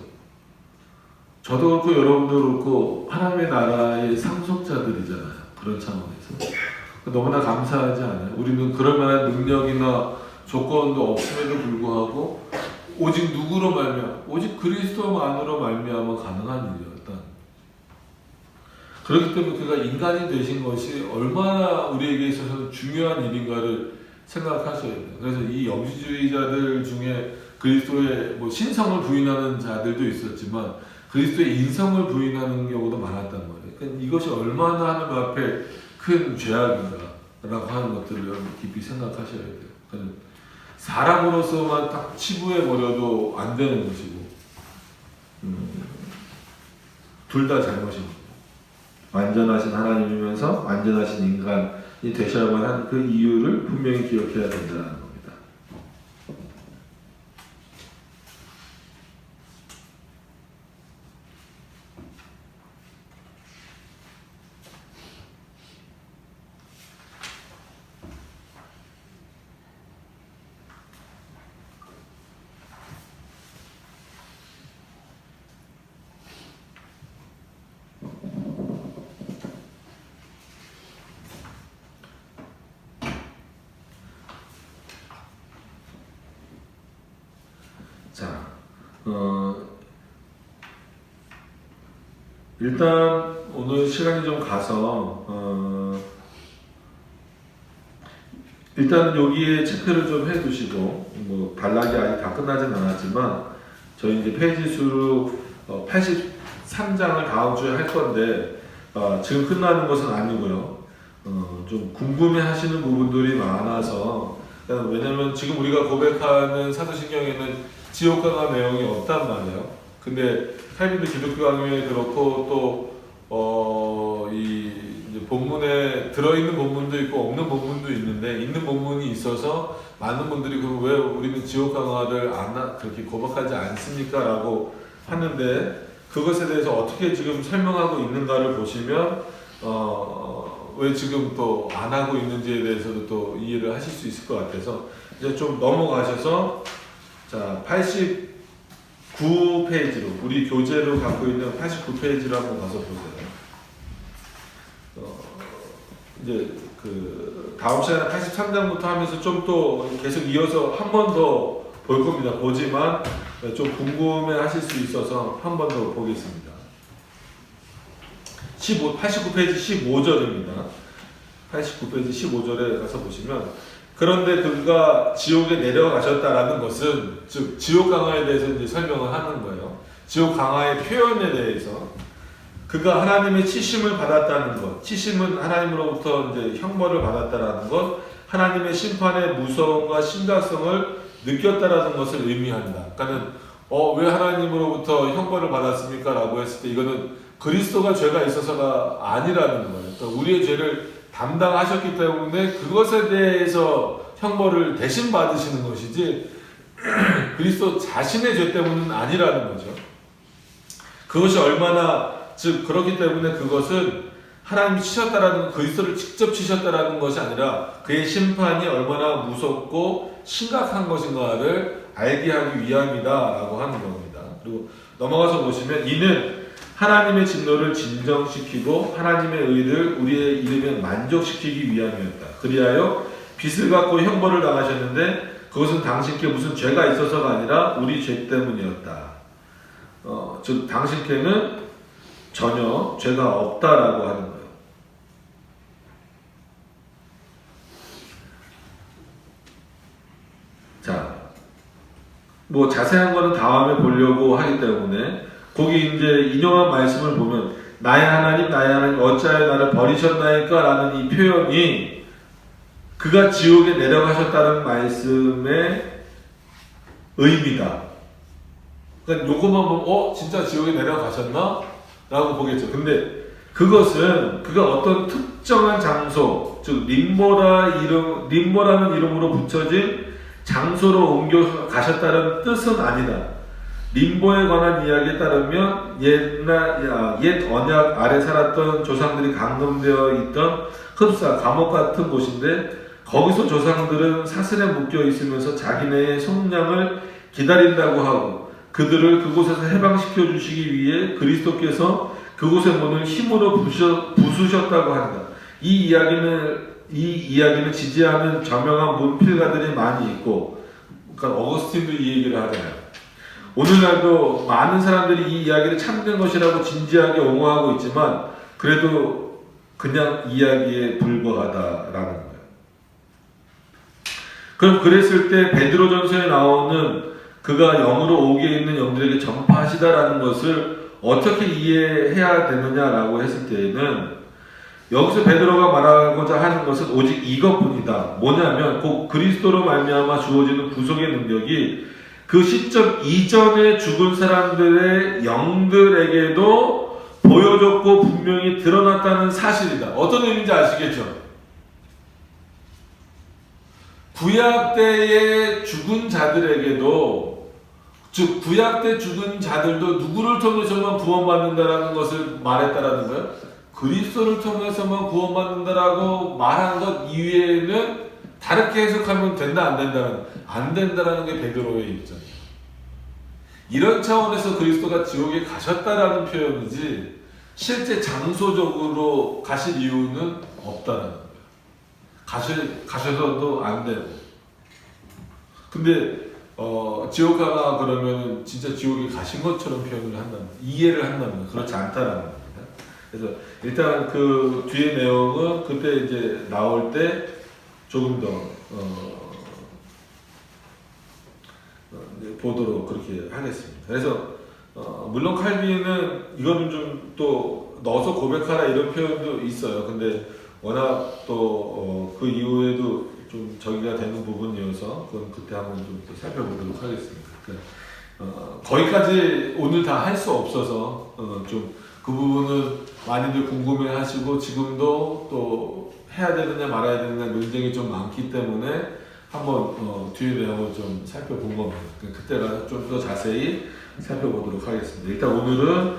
저도 그렇고 여러분도 그렇고 하나님의 나라의 상속자들이잖아요. 그런 차원에서 너무나 감사하지 않아요? 우리는 그럴 만한 능력이나 조건도 없음에도 불구하고 오직 누구로 말미암아? 오직 그리스도만으로 말미암아 가능한 일이었다. 그렇기 때문에 그가 인간이 되신 것이 얼마나 우리에게 있어서 중요한 일인가를 생각하셔야 돼요. 그래서 이 영지주의자들 중에 그리스도의 신성을 부인하는 자들도 있었지만 그리스도의 인성을 부인하는 경우도 많았단 말이에요. 그러니까 이것이 얼마나 하나님 앞에 큰 죄악인가라고 하는 것들을 깊이 생각하셔야 돼요. 그러니까 사람으로서만 딱 치부해 버려도 안 되는 것이고 둘 다 잘못입니다. 완전하신 하나님이면서 완전하신 인간이 되셔야만 한 그 이유를 분명히 기억해야 된다는 겁니다. 자, 일단 오늘 시간이 좀 가서 일단 여기에 체크를 좀 해두시고 단락이 아직 다 끝나진 않았지만 저희 이제 페이지 수로 83장을 다음 주에 할 건데 지금 끝나는 것은 아니고요. 좀 궁금해하시는 부분들이 많아서 그러니까 왜냐면 지금 우리가 고백하는 사도신경에는 지옥 강화 내용이 없단 말이에요. 근데 칼빈도 기독교 강요에 그렇고 또 이제 본문에 들어있는 본문도 있고 없는 본문도 있는데 있는 본문이 있어서 많은 분들이 그럼 왜 우리는 지옥 강화를 그렇게 고백하지 않습니까? 라고 하는데 그것에 대해서 어떻게 지금 설명하고 있는가를 보시면 왜 지금 또 안 하고 있는지에 대해서도 또 이해를 하실 수 있을 것 같아서 이제 좀 넘어가셔서 자 89페이지로 우리 교재로 갖고 있는 89페이지로 한번 가서 보세요. 이제 그 다음 시간에 83장부터 하면서 좀 또 계속 이어서 한 번 더 볼 겁니다. 보지만 좀 궁금해 하실 수 있어서 한 번 더 보겠습니다. 89페이지 15절입니다. 89페이지 15절에 가서 보시면 그런데 그가 지옥에 내려가셨다라는 것은 즉 지옥 강화에 대해서 이제 설명을 하는 거예요. 지옥 강화의 표현에 대해서 그가 하나님의 치심을 받았다는 것, 치심은 하나님으로부터 이제 형벌을 받았다라는 것, 하나님의 심판의 무서움과 심각성을 느꼈다라는 것을 의미한다. 그러니까는 왜 하나님으로부터 형벌을 받았습니까? 라고 했을 때 이거는 그리스도가 죄가 있어서가 아니라는 거예요. 그러니까 우리의 죄를 담당하셨기 때문에 그것에 대해서 형벌을 대신 받으시는 것이지 그리스도 자신의 죄 때문은 아니라는 거죠. 그것이 얼마나 즉 그렇기 때문에 그것은 하나님이 치셨다라는 그리스도를 직접 치셨다라는 것이 아니라 그의 심판이 얼마나 무섭고 심각한 것인가를 알게 하기 위함이다라고 하는 겁니다. 그리고 넘어가서 보시면 이는 하나님의 진노를 진정시키고 하나님의 의를 우리의 이름에 만족시키기 위함이었다. 그리하여 빚을 갖고 형벌을 당하셨는데 그것은 당신께 무슨 죄가 있어서가 아니라 우리 죄 때문이었다. 즉 당신께는 전혀 죄가 없다라고 하는 거예요. 자, 뭐 자세한 거는 다음에 보려고 하기 때문에 거기 이제 인용한 말씀을 보면 나의 하나님 어찌하여 나를 버리셨나이까 라는 이 표현이 그가 지옥에 내려가셨다는 말씀의 의미다. 그러니까 요것만 보면 진짜 지옥에 내려가셨나? 라고 보겠죠. 근데 그것은 그가 어떤 특정한 장소, 즉 림보라는 이름으로 붙여진 장소로 옮겨 가셨다는 뜻은 아니다. 림보에 관한 이야기에 따르면 옛 언약 아래 살았던 조상들이 감금되어 있던 흡사, 감옥 같은 곳인데 거기서 조상들은 사슬에 묶여 있으면서 자기네의 속량을 기다린다고 하고 그들을 그곳에서 해방시켜 주시기 위해 그리스도께서 그곳의 문을 힘으로 부수셨다고 한다. 이 이야기는 지지하는 저명한 문필가들이 많이 있고, 그러니까 어거스틴도 이 얘기를 하잖아요. 오늘날도 많은 사람들이 이 이야기를 참된 것이라고 진지하게 옹호하고 있지만 그래도 그냥 이야기에 불과하다라는 거예요. 그럼 그랬을 때 베드로전서에 나오는 그가 영으로 옥에 있는 영들에게 전파하시다라는 것을 어떻게 이해해야 되느냐라고 했을 때에는 여기서 베드로가 말하고자 하는 것은 오직 이것뿐이다. 뭐냐면 곧 그리스도로 말미암아 주어지는 구속의 능력이 그 시점 이전에 죽은 사람들의 영들에게도 보여졌고 분명히 드러났다는 사실이다. 어떤 의미인지 아시겠죠? 구약 때의 죽은 자들에게도, 즉 구약 때 죽은 자들도 누구를 통해서만 구원받는다라는 것을 말했다라는 거예요. 그리스도를 통해서만 구원받는다라고 말한 것 이외에는 다르게 해석하면 된다 안 된다라는 게 베드로의 입장이에요. 이런 차원에서 그리스도가 지옥에 가셨다라는 표현이지 실제 장소적으로 가실 이유는 없다라는 거예요. 가셔서도 안 되고. 근데 지옥 가나 그러면 진짜 지옥에 가신 것처럼 표현을 한다면, 이해를 한다면 그렇지 않다라는 겁니다. 그래서 일단 그 뒤에 내용은 그때 이제 나올 때 조금 더 보도록 그렇게 하겠습니다. 그래서 물론 칼빈은 이거는 좀 또 넣어서 고백하라 이런 표현도 있어요. 근데 워낙 또 그 이후에도 좀 저기가 되는 부분이어서 그건 그때 한번 좀 또 살펴보도록 하겠습니다. 그러니까 거기까지 오늘 다 할 수 없어서 좀 그 부분은 많이들 궁금해하시고 지금도 또 해야 되느냐 말아야 되느냐 논쟁이 좀 많기 때문에 한번 뒤에 내용을 좀 살펴본 겁니다. 그때가 좀 더 자세히 살펴보도록 하겠습니다. 일단 오늘은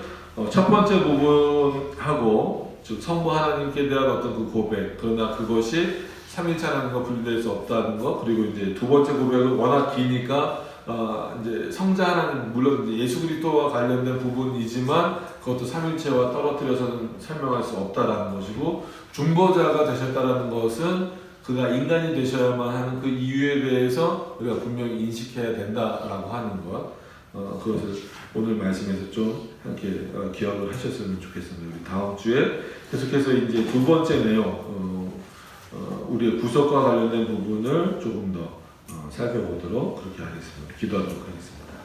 첫 번째 부분하고 즉 성부 하나님께 대한 어떤 그 고백, 그러나 그것이 삼일체 하나님과 분리될 수 없다는 것, 그리고 이제 두 번째 고백은 워낙 기니까 이제 성자 하나님, 물론 이제 예수 그리스도와 관련된 부분이지만 그것도 삼일체와 떨어뜨려서는 설명할 수 없다라는 것이고, 중보자가 되셨다라는 것은 그가 인간이 되셔야만 하는 그 이유에 대해서 우리가 분명히 인식해야 된다라고 하는 것, 그것을 오늘 말씀에서 좀 함께 기억을 하셨으면 좋겠습니다. 우리 다음 주에 계속해서 이제 두 번째 내용, 우리의 구속과 관련된 부분을 조금 더 살펴보도록 그렇게 하겠습니다. 기도하도록 하겠습니다.